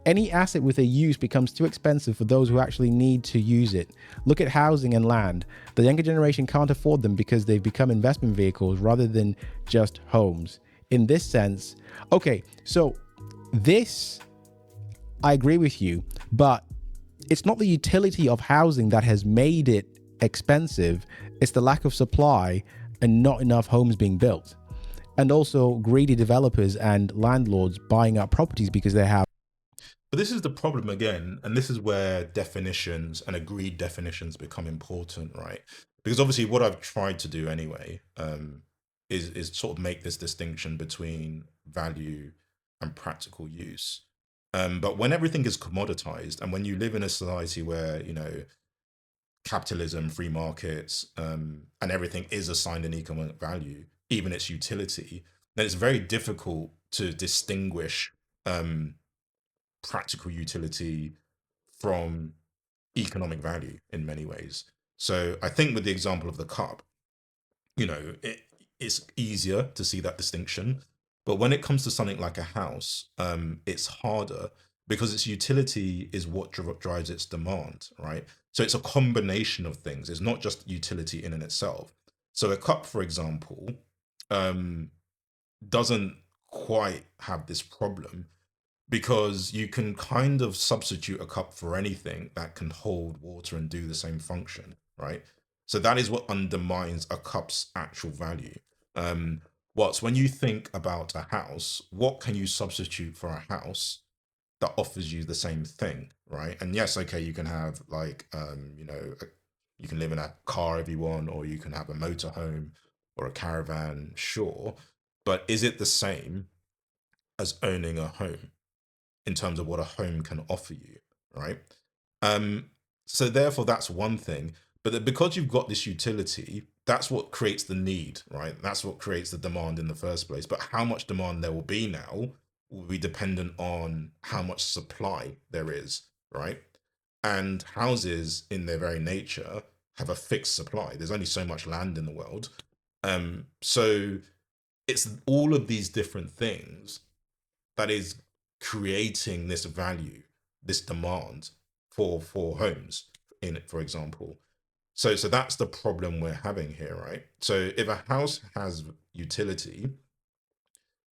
Any asset with a use becomes too expensive for those who actually need to use it. Look at housing and land. The younger generation can't afford them because they've become investment vehicles rather than just homes. In this sense, okay, so this, I agree with you, but it's not the utility of housing that has made it expensive. It's the lack of supply and not enough homes being built. And also greedy developers and landlords buying up properties because they have. But this is the problem again, and this is where definitions and agreed definitions become important, right? Because obviously what I've tried to do anyway is sort of make this distinction between value and practical use. But when everything is commoditized and when you live in a society where, capitalism, free markets, and everything is assigned an economic value, even its utility, then it's very difficult to distinguish um, practical utility from economic value in many ways. So I think with the example of the cup, it's easier to see that distinction. But when it comes to something like a house, it's harder because its utility is what drives its demand, right? So it's a combination of things. It's not just utility in and itself. So a cup, for example, um, doesn't quite have this problem because you can kind of substitute a cup for anything that can hold water and do the same function, right? So that is what undermines a cup's actual value. Whilst when you think about a house, what can you substitute for a house that offers you the same thing, right? And yes, okay, you can have like, you can live in a car if you want, or you can have a motorhome or a caravan, sure. But is it the same as owning a home in terms of what a home can offer you, right? Um, so therefore, that's one thing. But because you've got this utility, that's what creates the need, right? That's what creates the demand in the first place. But how much demand there will be now will be dependent on how much supply there is, right? And houses, in their very nature, have a fixed supply. There's only so much land in the world. So it's all of these different things that is creating this value, this demand for homes in it, for example. So that's the problem we're having here, right? So if a house has utility,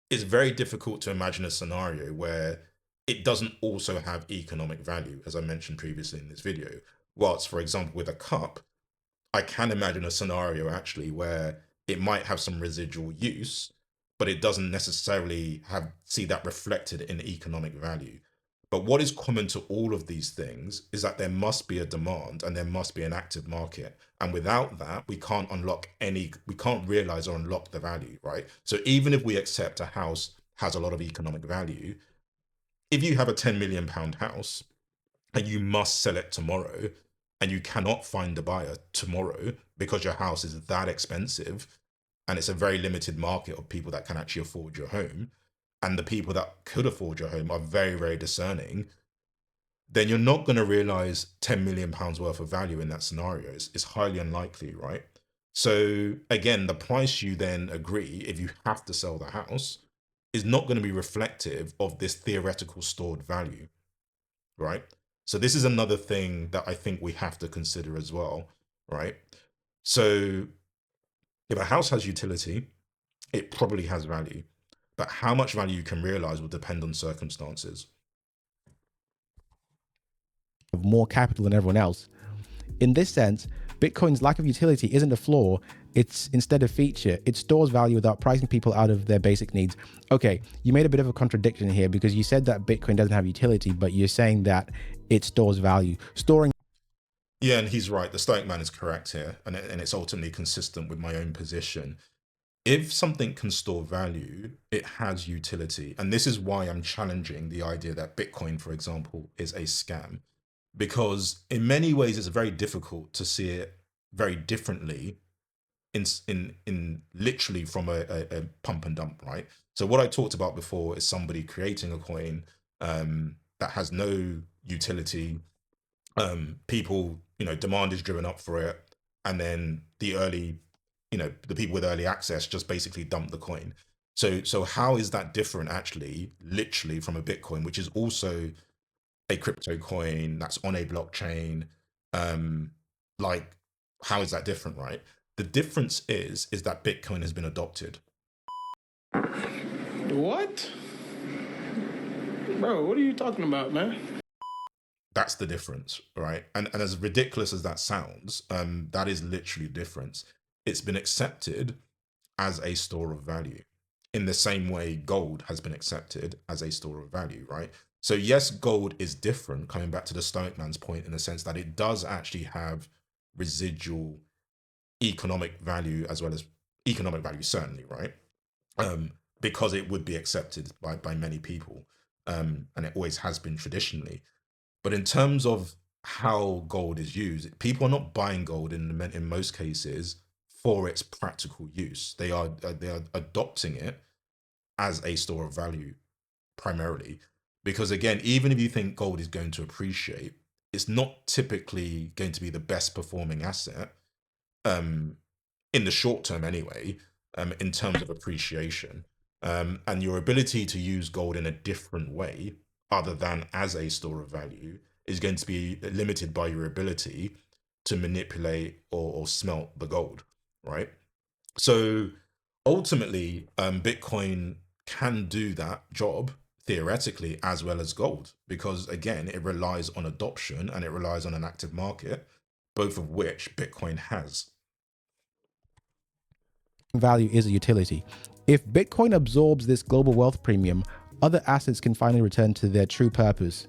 it's very difficult to imagine a scenario where it doesn't also have economic value, as I mentioned previously in this video. Whilst, for example, with a cup, I can imagine a scenario actually where it might have some residual use, but it doesn't necessarily see that reflected in economic value. But what is common to all of these things is that there must be a demand and there must be an active market. And without that, we can't realize or unlock the value, right? So even if we accept a house has a lot of economic value, if you have a £10 million house and you must sell it tomorrow and you cannot find a buyer tomorrow because your house is that expensive and it's a very limited market of people that can actually afford your home, and the people that could afford your home are very, very discerning, then you're not going to realize £10 million worth of value in that scenario. It's highly unlikely, right? So again, the price you then agree, if you have to sell the house, is not going to be reflective of this theoretical stored value, right? So this is another thing that I think we have to consider as well, right? So if a house has utility, it probably has value, but how much value you can realize will depend on circumstances. Have more capital than everyone else. In this sense, Bitcoin's lack of utility isn't a flaw, it's instead a feature. It stores value without pricing people out of their basic needs. Okay, you made a bit of a contradiction here because you said that Bitcoin doesn't have utility, but you're saying that it stores value. Yeah, and he's right. The Stoic man is correct here, and it's ultimately consistent with my own position. If something can store value, it has utility. And this is why I'm challenging the idea that Bitcoin, for example, is a scam. Because in many ways, it's very difficult to see it very differently in literally from a pump and dump, right? So what I talked about before is somebody creating a coin that has no utility. People, demand is driven up for it, and then the people with early access just basically dump the coin. So how is that different actually, literally, from a Bitcoin, which is also a crypto coin that's on a blockchain? Like, how is that different, right? The difference is that Bitcoin has been adopted. What? Bro, what are you talking about, man? That's the difference, right? And as ridiculous as that sounds, that is literally the difference. It's been accepted as a store of value in the same way gold has been accepted as a store of value, right? So yes, gold is different, coming back to the Stoic man's point, in the sense that it does actually have residual economic value, as well as economic value, certainly, right? Because it would be accepted by many people, and it always has been traditionally. But in terms of how gold is used, people are not buying gold in most cases for its practical use. They are adopting it as a store of value primarily, because again, even if you think gold is going to appreciate, it's not typically going to be the best performing asset um, in the short term anyway, in terms of appreciation. And your ability to use gold in a different way, other than as a store of value, is going to be limited by your ability to manipulate or smelt the gold, right? So ultimately, Bitcoin can do that job theoretically as well as gold, because again, it relies on adoption and it relies on an active market, both of which Bitcoin has. Value is a utility. If Bitcoin absorbs this global wealth premium, other assets can finally return to their true purpose.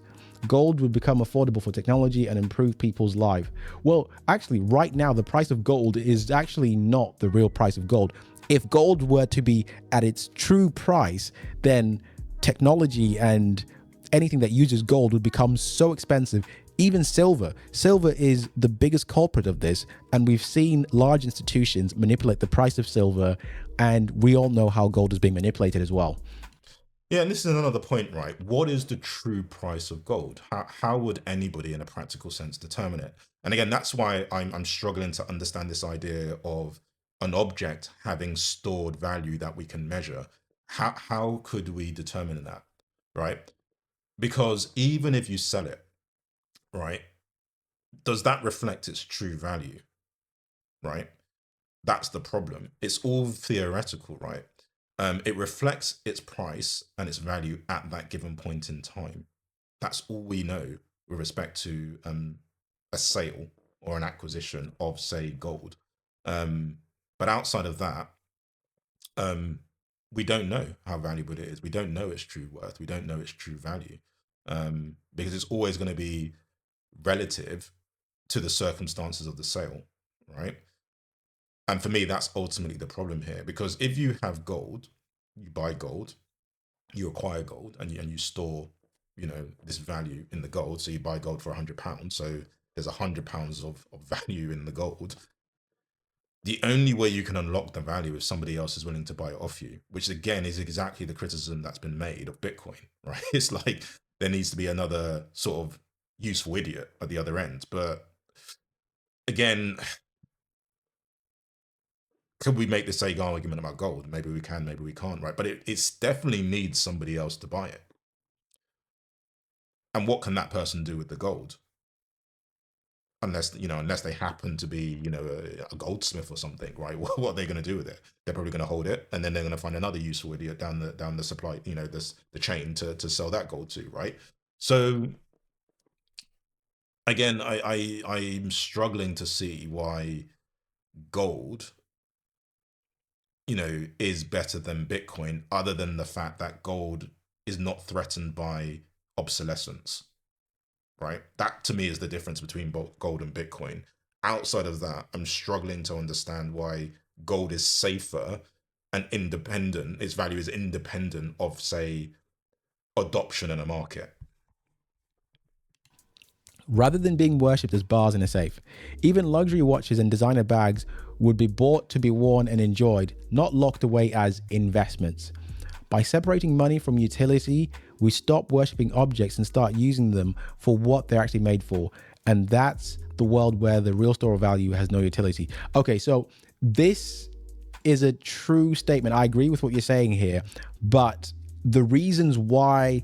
Gold would become affordable for technology and improve people's life. Well, actually, right now, the price of gold is actually not the real price of gold. If gold were to be at its true price, then technology and anything that uses gold would become so expensive. Even silver. Silver is the biggest culprit of this, and we've seen large institutions manipulate the price of silver, and we all know how gold is being manipulated as well. Yeah, and this is another point, right? What is the true price of gold? How would anybody in a practical sense determine it? And again, that's why I'm struggling to understand this idea of an object having stored value that we can measure. How could we determine that, right? Because even if you sell it, right, does that reflect its true value, right? That's the problem. It's all theoretical, right? It reflects its price and its value at that given point in time. That's all we know with respect to a sale or an acquisition of, say, gold. But outside of that, um, we don't know how valuable it is. We don't know its true worth. We don't know its true value, because it's always going to be relative to the circumstances of the sale, right? And for me, that's ultimately the problem here. Because if you have gold, you buy gold, you acquire gold, and you store, this value in the gold. So you buy gold for £100. So there's £100 of value in the gold. The only way you can unlock the value if somebody else is willing to buy it off you, which again is exactly the criticism that's been made of Bitcoin, right? It's like there needs to be another sort of useful idiot at the other end. But again, could we make the same argument about gold? Maybe we can, maybe we can't, right? But it's definitely needs somebody else to buy it. And what can that person do with the gold? Unless they happen to be, a goldsmith or something, right? What are they going to do with it? They're probably going to hold it, and then they're going to find another useful idiot down the supply, the chain to sell that gold to, right? So again, I'm struggling to see why gold is better than Bitcoin, other than the fact that gold is not threatened by obsolescence, right? That to me is the difference between both gold and Bitcoin. Outside of that, I'm struggling to understand why gold is safer and independent. Its value is independent of, say, adoption in a market. Rather than being worshipped as bars in a safe, even luxury watches and designer bags would be bought to be worn and enjoyed, not locked away as investments. By separating money from utility, we stop worshipping objects and start using them for what they're actually made for. And that's the world where the real store of value has no utility. Okay, so this is a true statement. I agree with what you're saying here, but the reasons why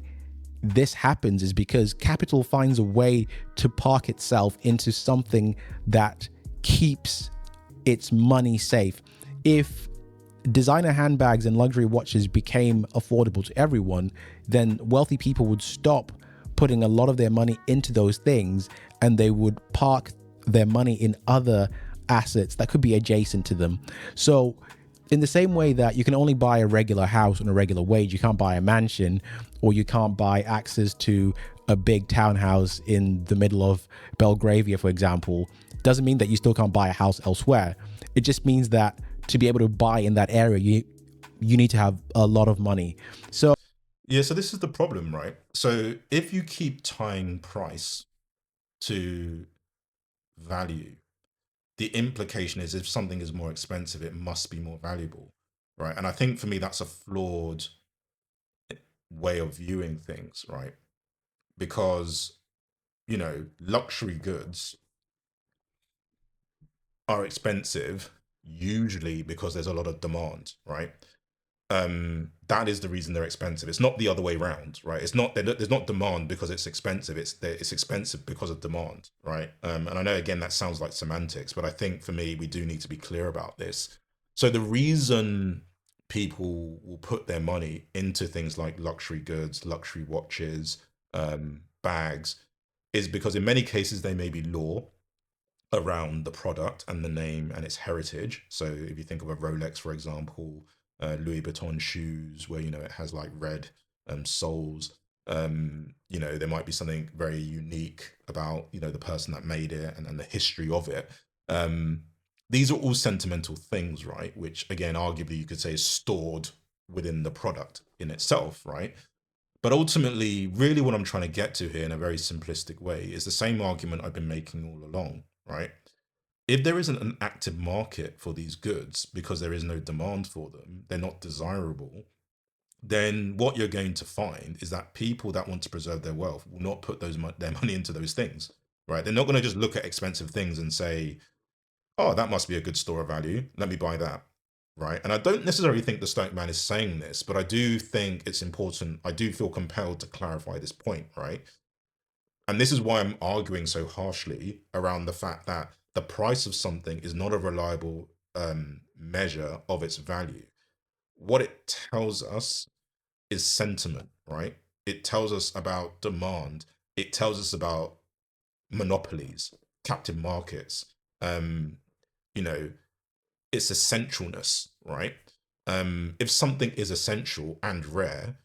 this happens is because capital finds a way to park itself into something that keeps its money safe. If designer handbags and luxury watches became affordable to everyone, then wealthy people would stop putting a lot of their money into those things, and they would park their money in other assets that could be adjacent to them. So in the same way that you can only buy a regular house on a regular wage, you can't buy a mansion, or you can't buy access to a big townhouse in the middle of Belgravia, for example, doesn't mean that you still can't buy a house elsewhere. It just means that to be able to buy in that area, you need to have a lot of money. So Yeah, so this is the problem, right? So if you keep tying price to value, the implication is if something is more expensive, it must be more valuable, right? And I think for me, that's a flawed way of viewing things, right? Because, luxury goods are expensive usually because there's a lot of demand, right? That is the reason they're expensive. It's not the other way around, right? It's not there's not demand because it's expensive. It's expensive because of demand, right? And I know again that sounds like semantics, but I think for me we do need to be clear about this. So the reason people will put their money into things like luxury goods, luxury watches, bags, is because in many cases they may be law around the product and the name and its heritage. So if you think of a Rolex, for example, Louis Vuitton shoes, where it has like red soles. There might be something very unique about the person that made it and the history of it. These are all sentimental things, right? Which again, arguably, you could say is stored within the product in itself, right? But ultimately, really, what I'm trying to get to here in a very simplistic way is the same argument I've been making all along, right? If there isn't an active market for these goods because there is no demand for them, they're not desirable, then what you're going to find is that people that want to preserve their wealth will not put their money into those things, right? They're not going to just look at expensive things and say, oh, that must be a good store of value. Let me buy that, right? And I don't necessarily think the Stoic man is saying this, but I do think it's important. I do feel compelled to clarify this point, right? And this is why I'm arguing so harshly around the fact that the price of something is not a reliable measure of its value. What it tells us is sentiment, right? It tells us about demand. It tells us about monopolies, captive markets, um, you know, its essentialness, right? If something is essential and rare,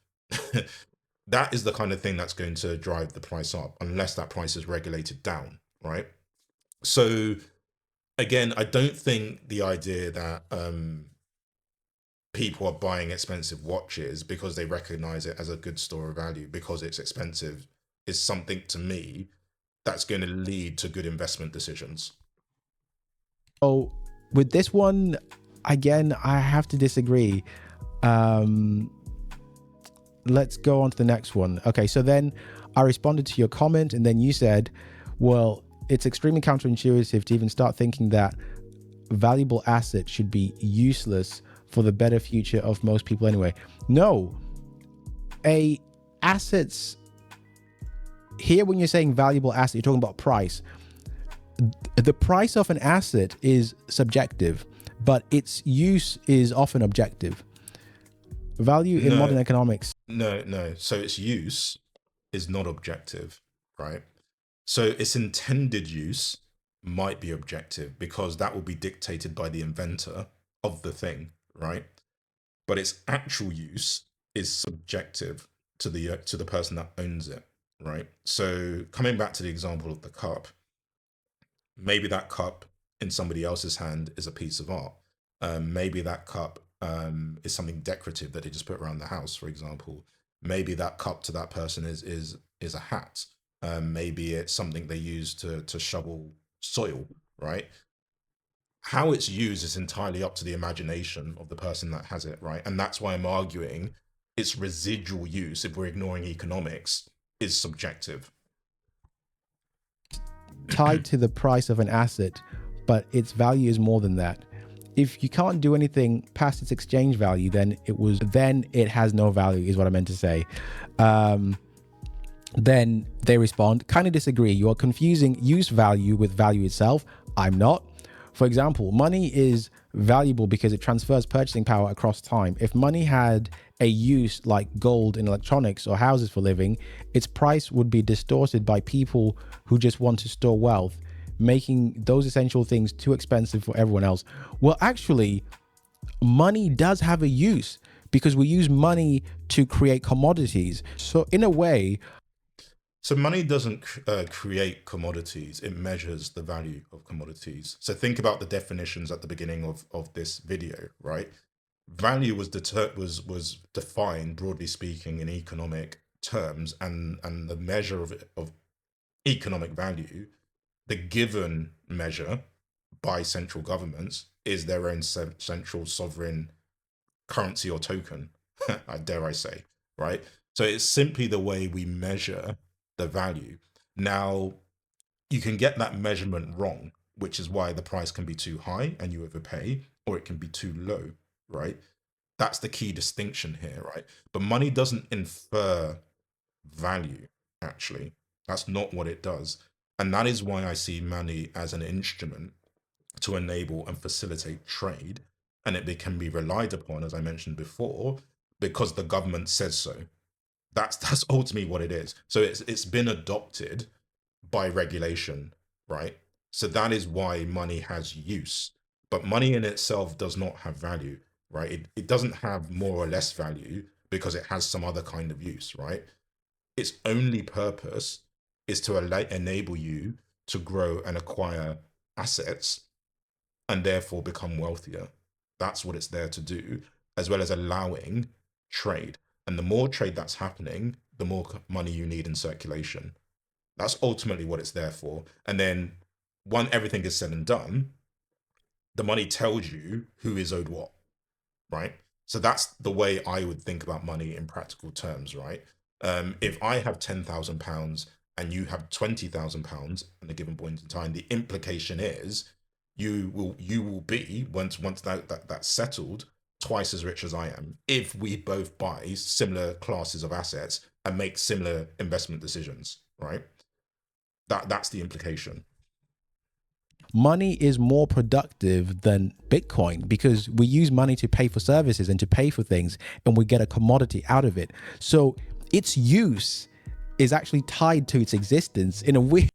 that is the kind of thing that's going to drive the price up, unless that price is regulated down, right? So again, I don't think the idea that people are buying expensive watches because they recognize it as a good store of value because it's expensive is something to me that's going to lead to good investment decisions. So with this one, again, I have to disagree. Let's go on to the next one. Okay, so then I responded to your comment, and then you said, well, it's extremely counterintuitive to even start thinking that valuable assets should be useless for the better future of most people anyway. No, assets here, when you're saying valuable asset, you're talking about price. The price of an asset is subjective, but its use is often objective. Value in modern economics. No. So its use is not objective, right? So its intended use might be objective because that will be dictated by the inventor of the thing, right? But its actual use is subjective to the person that owns it, right? So coming back to the example of the cup, maybe that cup in somebody else's hand is a piece of art. Maybe that cup is something decorative that they just put around the house, for example. Maybe that cup to that person is a hat. Maybe it's something they use to shovel soil, right? How it's used is entirely up to the imagination of the person that has it, right? And that's why I'm arguing its residual use, if we're ignoring economics, is subjective. Tied to the price of an asset, but its value is more than that. If you can't do anything past its exchange value, then it has no value, is what I meant to say. Then they respond, kind of disagree. You are confusing use value with value itself. I'm not. For example, money is valuable because it transfers purchasing power across time. If money had a use like gold in electronics or houses for living, its price would be distorted by people who just want to store wealth, making those essential things too expensive for everyone else. Well, actually, money does have a use because we use money to create commodities. So in a way, so money doesn't create commodities, it measures the value of commodities. So think about the definitions at the beginning of this video, right? Value was defined, broadly speaking, in economic terms, and the measure of economic value, the given measure by central governments is their own central sovereign currency or token, I dare I say, right? So it's simply the way we measure the value. Now, you can get that measurement wrong, which is why the price can be too high and you overpay, or it can be too low, right? That's the key distinction here, right? But money doesn't infer value, actually. That's not what it does. And that is why I see money as an instrument to enable and facilitate trade. And it can be relied upon, as I mentioned before, because the government says so. That's ultimately what it is. So it's been adopted by regulation, right? So that is why money has use. But money in itself does not have value, right? It doesn't have more or less value because it has some other kind of use, right? Its only purpose is to enable you to grow and acquire assets and therefore become wealthier. That's what it's there to do, as well as allowing trade. And the more trade that's happening, the more money you need in circulation. That's ultimately what it's there for. And then when everything is said and done, the money tells you who is owed what, right? So that's the way I would think about money in practical terms, right? If I have £10,000 and you have £20,000 at a given point in time, the implication is you will be once that's settled twice as rich as I am if we both buy similar classes of assets and make similar investment decisions, right? That's the implication. Money is more productive than Bitcoin because we use money to pay for services and to pay for things, and we get a commodity out of it. So its use is actually tied to its existence in a weird.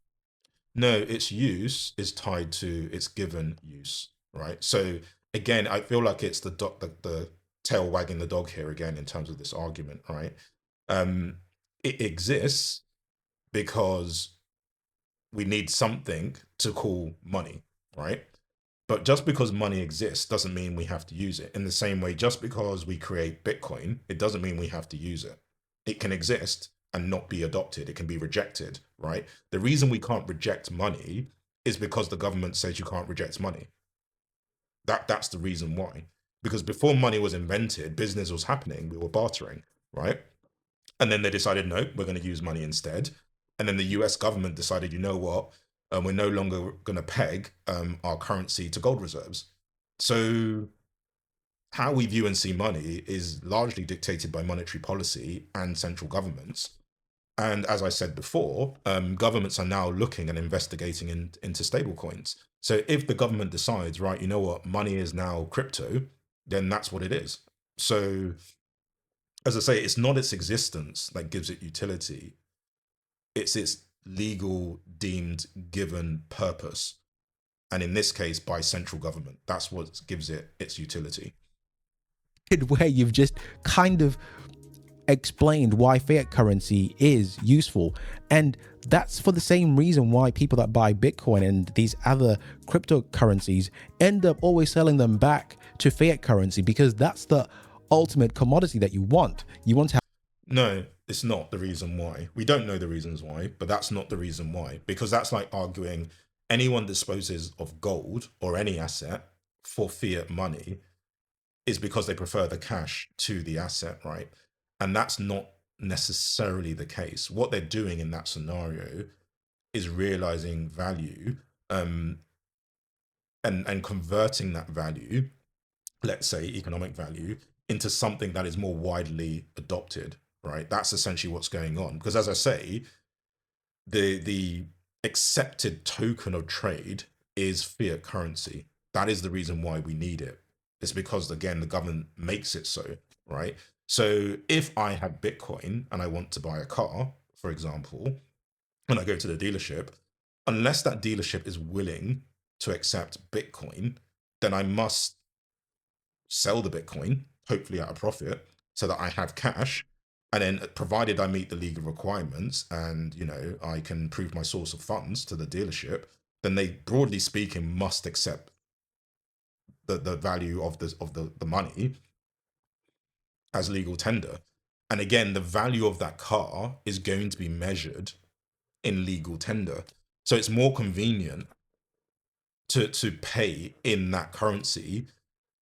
No, its use is tied to its given use, right? So again, I feel like it's the tail wagging the dog here again in terms of this argument, right? Um, it exists because we need something to call money, right? But just because money exists doesn't mean we have to use it. In the same way, just because we create Bitcoin, it doesn't mean we have to use it. It can exist and not be adopted. It can be rejected, right? The reason we can't reject money is because the government says you can't reject money. That's the reason why. Because before money was invented, business was happening. We were bartering, right? And then they decided, no, we're going to use money instead. And then the US government decided, you know what? We're no longer going to peg our currency to gold reserves. So how we view and see money is largely dictated by monetary policy and central governments. And as I said before, governments are now looking and investigating into stable coins. So if the government decides, right, you know what, money is now crypto, then that's what it is. So as I say, it's not its existence that gives it utility. It's its legal deemed given purpose. And in this case, by central government. That's what gives it its utility. Where you've just kind of explained why fiat currency is useful. And that's for the same reason why people that buy Bitcoin and these other cryptocurrencies end up always selling them back to fiat currency, because that's the ultimate commodity that you want. You want to have. No, it's not the reason why. We don't know the reasons why, but that's not the reason why. Because that's like arguing anyone disposes of gold or any asset for fiat money is because they prefer the cash to the asset, right? And that's not necessarily the case. What they're doing in that scenario is realizing value, and converting that value, let's say economic value, into something that is more widely adopted, right? That's essentially what's going on. Because as I say, the accepted token of trade is fiat currency. That is the reason why we need it. It's because, again, the government makes it so, right? So if I have Bitcoin and I want to buy a car, for example, and I go to the dealership, unless that dealership is willing to accept Bitcoin, then I must sell the Bitcoin, hopefully at a profit, so that I have cash. And then provided I meet the legal requirements and, I can prove my source of funds to the dealership, then they, broadly speaking, must accept the value of the money as legal tender. And again, the value of that car is going to be measured in legal tender. So it's more convenient to pay in that currency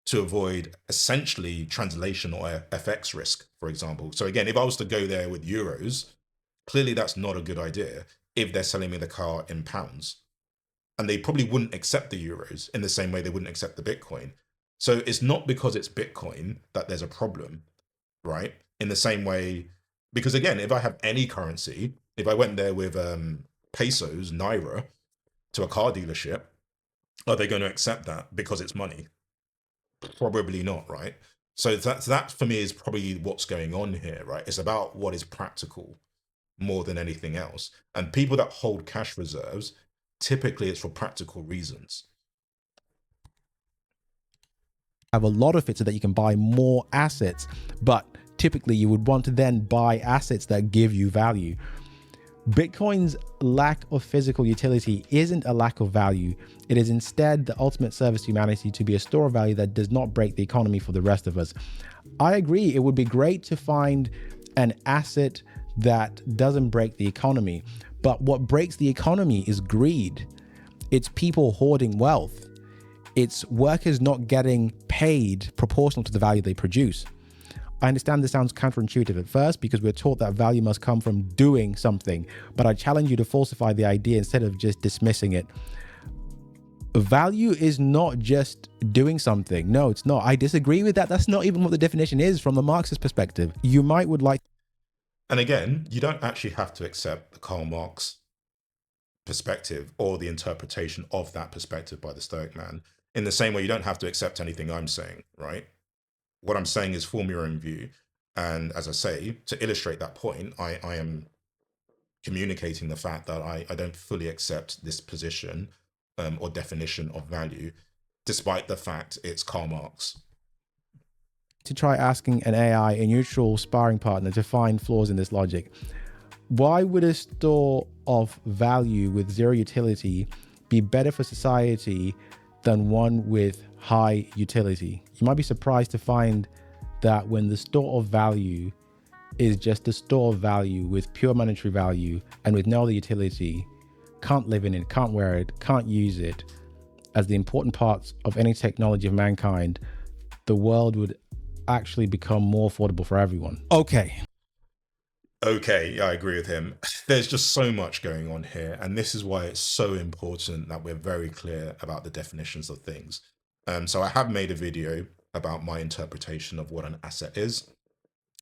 to avoid essentially translation or FX risk, for example. So again, if I was to go there with euros, clearly that's not a good idea if they're selling me the car in pounds. And they probably wouldn't accept the euros in the same way they wouldn't accept the Bitcoin. So it's not because it's Bitcoin that there's a problem, right? In the same way, because again, if I have any currency, if I went there with pesos, naira, to a car dealership, are they going to accept that because it's money? Probably not, right? So that for me is probably what's going on here, right? It's about what is practical more than anything else. And people that hold cash reserves, typically it's for practical reasons. Have a lot of it so that you can buy more assets, but typically you would want to then buy assets that give you value. Bitcoin's lack of physical utility isn't a lack of value. It is instead the ultimate service to humanity to be a store of value that does not break the economy for the rest of us. I agree, it would be great to find an asset that doesn't break the economy, but what breaks the economy is greed. It's people hoarding wealth. It's workers not getting paid proportional to the value they produce. I understand this sounds counterintuitive at first because we're taught that value must come from doing something, but I challenge you to falsify the idea instead of just dismissing it. Value is not just doing something. No, it's not. I disagree with that. That's not even what the definition is from the Marxist perspective. You might would like. And again, you don't actually have to accept the Karl Marx perspective or the interpretation of that perspective by the Stoic man. In the same way, you don't have to accept anything I'm saying, right? What I'm saying is form your own view. And as I say, to illustrate that point, I am communicating the fact that I don't fully accept this position or definition of value, despite the fact it's Karl Marx. To try asking an AI, a neutral sparring partner, to find flaws in this logic. Why would a store of value with zero utility be better for society than one with high utility? You might be surprised to find that when the store of value is just a store of value with pure monetary value and with no other utility, can't live in it, can't wear it, can't use it as the important parts of any technology of mankind, the world would actually become more affordable for everyone. Okay, yeah, I agree with him. There's just so much going on here, and this is why it's so important that we're very clear about the definitions of things. So I have made a video about my interpretation of what an asset is.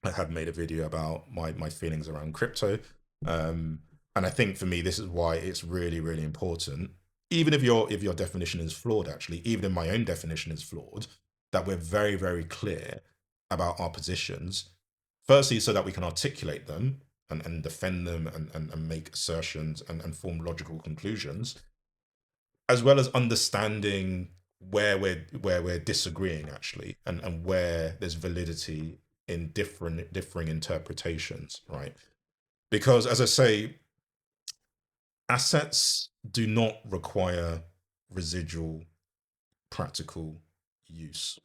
I have made a video about my feelings around crypto. And I think for me, this is why it's really, really important, even if your definition is flawed, actually, even if my own definition is flawed, that we're very, very clear about our positions. Firstly, so that we can articulate them and defend them and make assertions and form logical conclusions, as well as understanding where we're disagreeing actually, and where there's validity in differing interpretations, right? Because as I say, assets do not require residual practical use,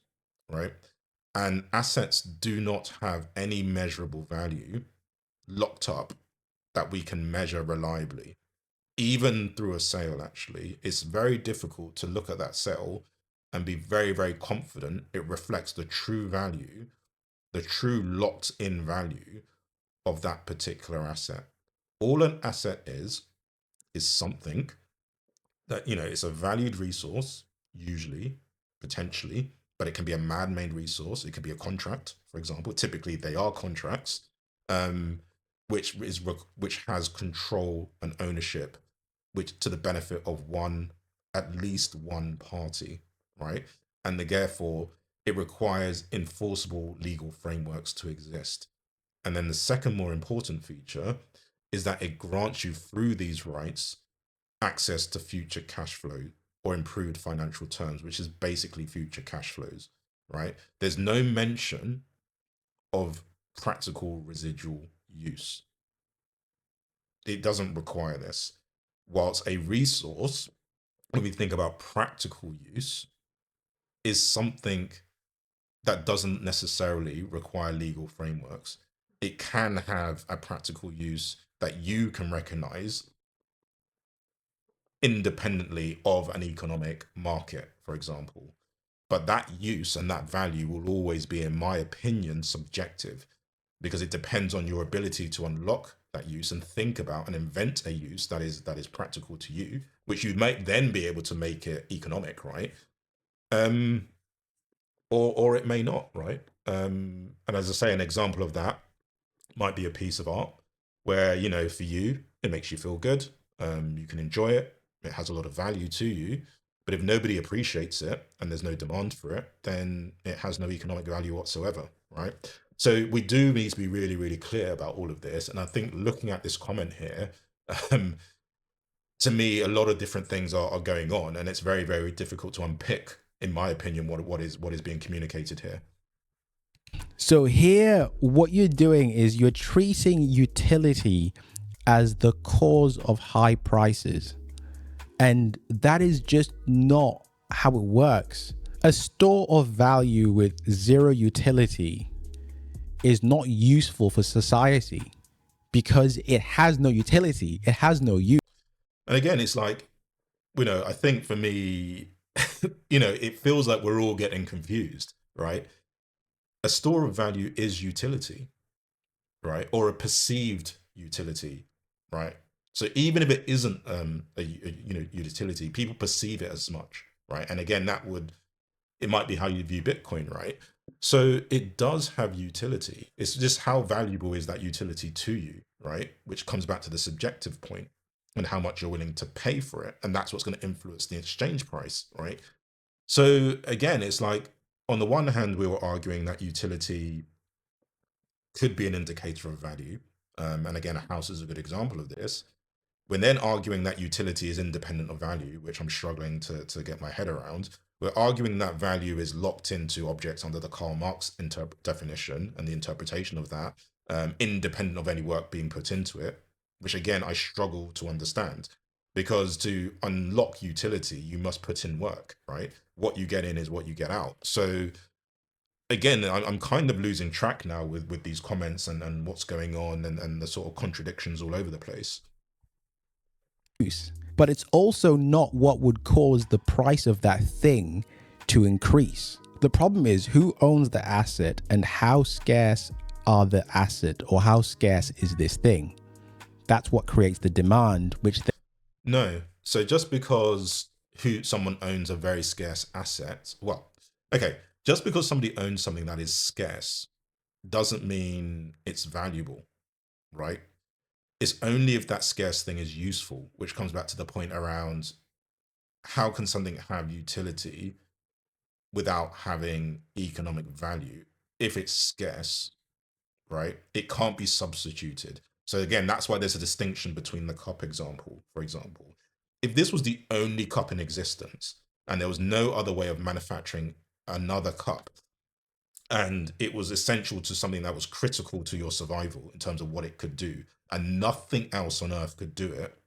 right? And assets do not have any measurable value locked up that we can measure reliably. Even through a sale, actually, it's very difficult to look at that sale and be very, very confident it reflects the true value, the true locked in value of that particular asset. All an asset is something that, it's a valued resource, usually, potentially, but it can be a man-made resource. It could be a contract, for example. Typically, they are contracts, um, which has control and ownership, which to the benefit of at least one party, right? And therefore, it requires enforceable legal frameworks to exist. And then the second more important feature is that it grants you through these rights access to future cash flow or improved financial terms, which is basically future cash flows, right? There's no mention of practical residual use. It doesn't require this. Whilst a resource, when we think about practical use, is something that doesn't necessarily require legal frameworks. It can have a practical use that you can recognize independently of an economic market, for example. But that use and that value will always be, in my opinion, subjective, because it depends on your ability to unlock that use and think about and invent a use that is practical to you, which you might then be able to make it economic, right? Um, or it may not, right? And as I say, an example of that might be a piece of art where, you know, for you, it makes you feel good. You can enjoy it. It has a lot of value to you. But if nobody appreciates it and there's no demand for it, then it has no economic value whatsoever, right? So we do need to be really, really clear about all of this. And I think looking at this comment here, um, to me, a lot of different things are going on, and it's very, very difficult to unpick, in my opinion, what is being communicated here. So here, what you're doing is you're treating utility as the cause of high prices. And that is just not how it works. A store of value with zero utility is not useful for society because it has no utility. It has no use. And again, it's like, you know, I think for me, you know, it feels like we're all getting confused, right? A store of value is utility, right? Or a perceived utility, right? So even if it isn't a you know, utility, people perceive it as much, right? And again, it might be how you view Bitcoin, right? So it does have utility. It's just how valuable is that utility to you, right? Which comes back to the subjective point and how much you're willing to pay for it. And that's what's going to influence the exchange price, right? So again, it's like, on the one hand, we were arguing that utility could be an indicator of value. And again, a house is a good example of this. We're then arguing that utility is independent of value, which I'm struggling to get my head around. We're arguing that value is locked into objects under the Karl Marx definition and the interpretation of that, independent of any work being put into it, which again, I struggle to understand. Because to unlock utility, you must put in work, right? What you get in is what you get out. So again, I'm kind of losing track now with these comments and what's going on and the sort of contradictions all over the place. But it's also not what would cause the price of that thing to increase. The problem is who owns the asset and how scarce are the asset, or how scarce is this thing? That's what creates the demand, which No. So just because someone owns a very scarce asset, well, okay, just because somebody owns something that is scarce doesn't mean it's valuable, right? It's only if that scarce thing is useful, which comes back to the point around how can something have utility without having economic value? If it's scarce, right, it can't be substituted. So again, that's why there's a distinction between the cup example, for example. If this was the only cup in existence and there was no other way of manufacturing another cup, and it was essential to something that was critical to your survival in terms of what it could do, and nothing else on earth could do it,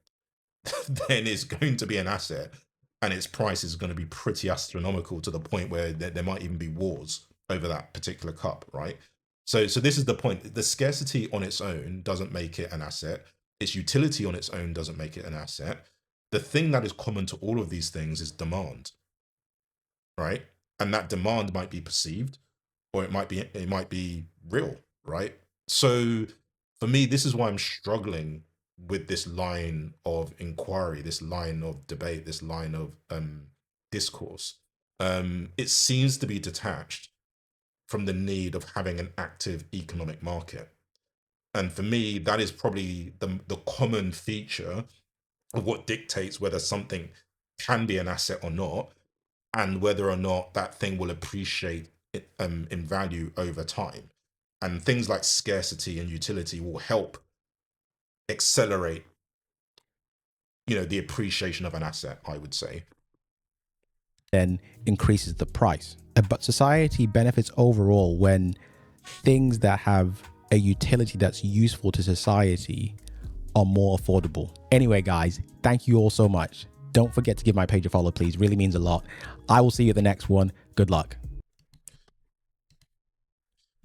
then it's going to be an asset, and its price is going to be pretty astronomical to the point where there might even be wars over that particular cup, right? So this is the point. The scarcity on its own doesn't make it an asset. Its utility on its own doesn't make it an asset. The thing that is common to all of these things is demand, right? And that demand might be perceived, or it might be real, right? So for me, this is why I'm struggling with this line of inquiry, this line of debate, this line of discourse. It seems to be detached from the need of having an active economic market. And for me, that is probably the common feature of what dictates whether something can be an asset or not, and whether or not that thing will appreciate in value over time. And things like scarcity and utility will help accelerate, you know, the appreciation of an asset, I would say. then increases the price. But society benefits overall when things that have a utility that's useful to society are more affordable. Anyway, guys, thank you all so much. Don't forget to give my page a follow, please. Really means a lot. I will see you at the next one. Good luck.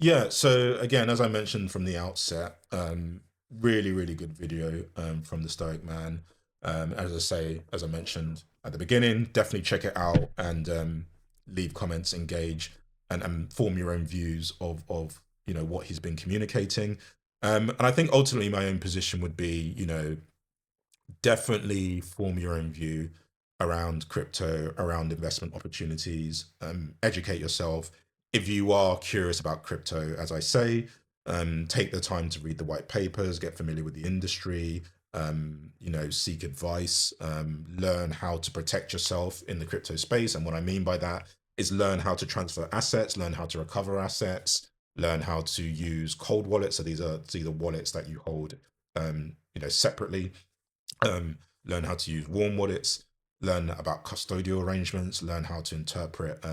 Yeah, so again, as I mentioned from the outset, really, really good video from the Stoic Man. As I mentioned at the beginning, definitely check it out and leave comments, engage, and form your own views of what he's been communicating. And I think ultimately my own position would be, definitely form your own view around crypto, around investment opportunities, educate yourself. If you are curious about crypto, as I say, take the time to read the white papers, get familiar with the industry, seek advice, learn how to protect yourself in the crypto space. And what I mean by that is learn how to transfer assets, learn how to recover assets, learn how to use cold wallets. So these are wallets that you hold, separately. Learn how to use warm wallets, learn about custodial arrangements, learn how to interpret,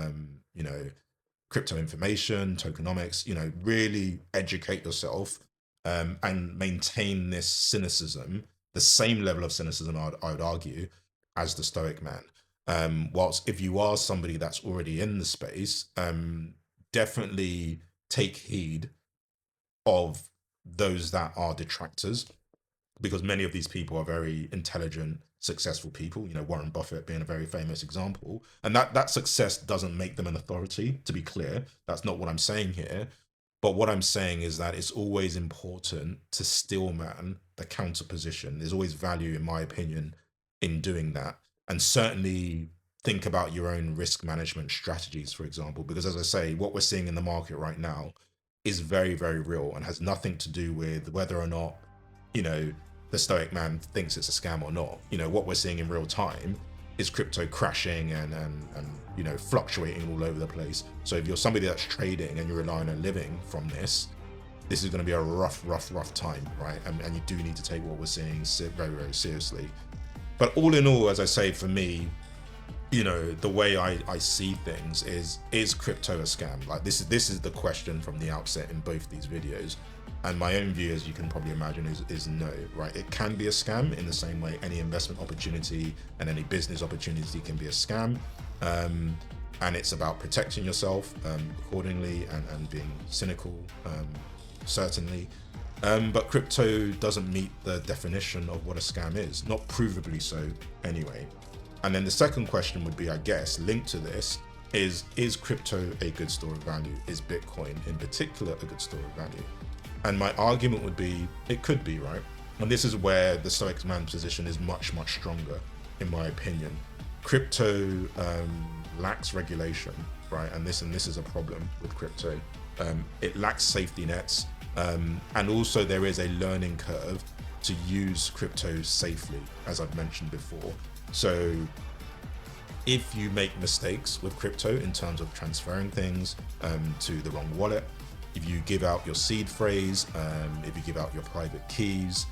crypto information, tokenomics, really educate yourself, and maintain this cynicism, the same level of cynicism, I would argue, as the Stoic man. Whilst if you are somebody that's already in the space, definitely take heed of those that are detractors, because many of these people are very intelligent, successful people. Warren Buffett being a very famous example, and that success doesn't make them an authority. To be clear, that's not what I'm saying here. But what I'm saying is that it's always important to stillman the counter position. There's always value, in my opinion, in doing that, and certainly think about your own risk management strategies, for example, because as I say, what we're seeing in the market right now is very, very real and has nothing to do with whether or not, the Stoic man thinks it's a scam or not. What we're seeing in real time is crypto crashing and fluctuating all over the place. So if you're somebody that's trading and you're relying on living from this is going to be a rough time, right? And you do need to take what we're seeing very, very seriously. But all in all, as I say, for me, the way I see things is crypto a scam? Like this is the question from the outset in both these videos. And my own view, as you can probably imagine, is no, right? It can be a scam in the same way any investment opportunity and any business opportunity can be a scam. And it's about protecting yourself accordingly and being cynical, certainly. But crypto doesn't meet the definition of what a scam is, not provably so anyway. And then the second question would be, I guess, linked to this, is crypto a good store of value? Is Bitcoin in particular a good store of value? And my argument would be, it could be, right? And this is where the Stoic man's position is much, much stronger, in my opinion. Crypto lacks regulation, right? And this is a problem with crypto. It lacks safety nets. And also there is a learning curve to use crypto safely, as I've mentioned before. So if you make mistakes with crypto in terms of transferring things to the wrong wallet, if you give out your seed phrase, if you give out your private keys,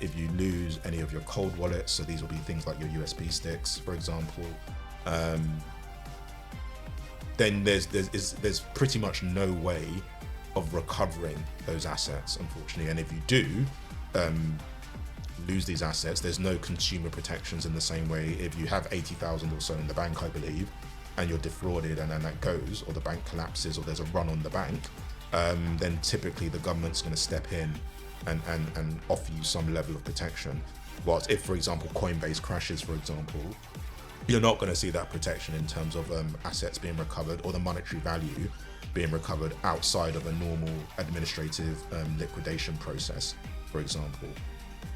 if you lose any of your cold wallets, so these will be things like your USB sticks, for example, then there's pretty much no way of recovering those assets, unfortunately. And if you do lose these assets, there's no consumer protections in the same way. If you have 80,000 or so in the bank, I believe, and you're defrauded and then that goes, or the bank collapses, or there's a run on the bank, then typically the government's going to step in and offer you some level of protection. Whilst if, for example, Coinbase crashes, for example, you're not going to see that protection in terms of assets being recovered or the monetary value being recovered outside of a normal administrative liquidation process, for example.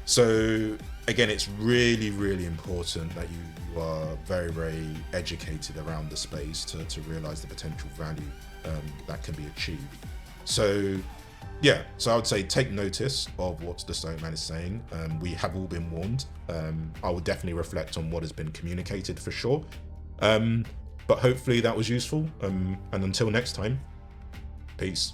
So again, it's really, really important that you are very, very educated around the space to realize the potential value that can be achieved. So yeah, so I would say take notice of what the Stoic man is saying. We have all been warned. I will definitely reflect on what has been communicated for sure. But hopefully that was useful. And until next time, peace.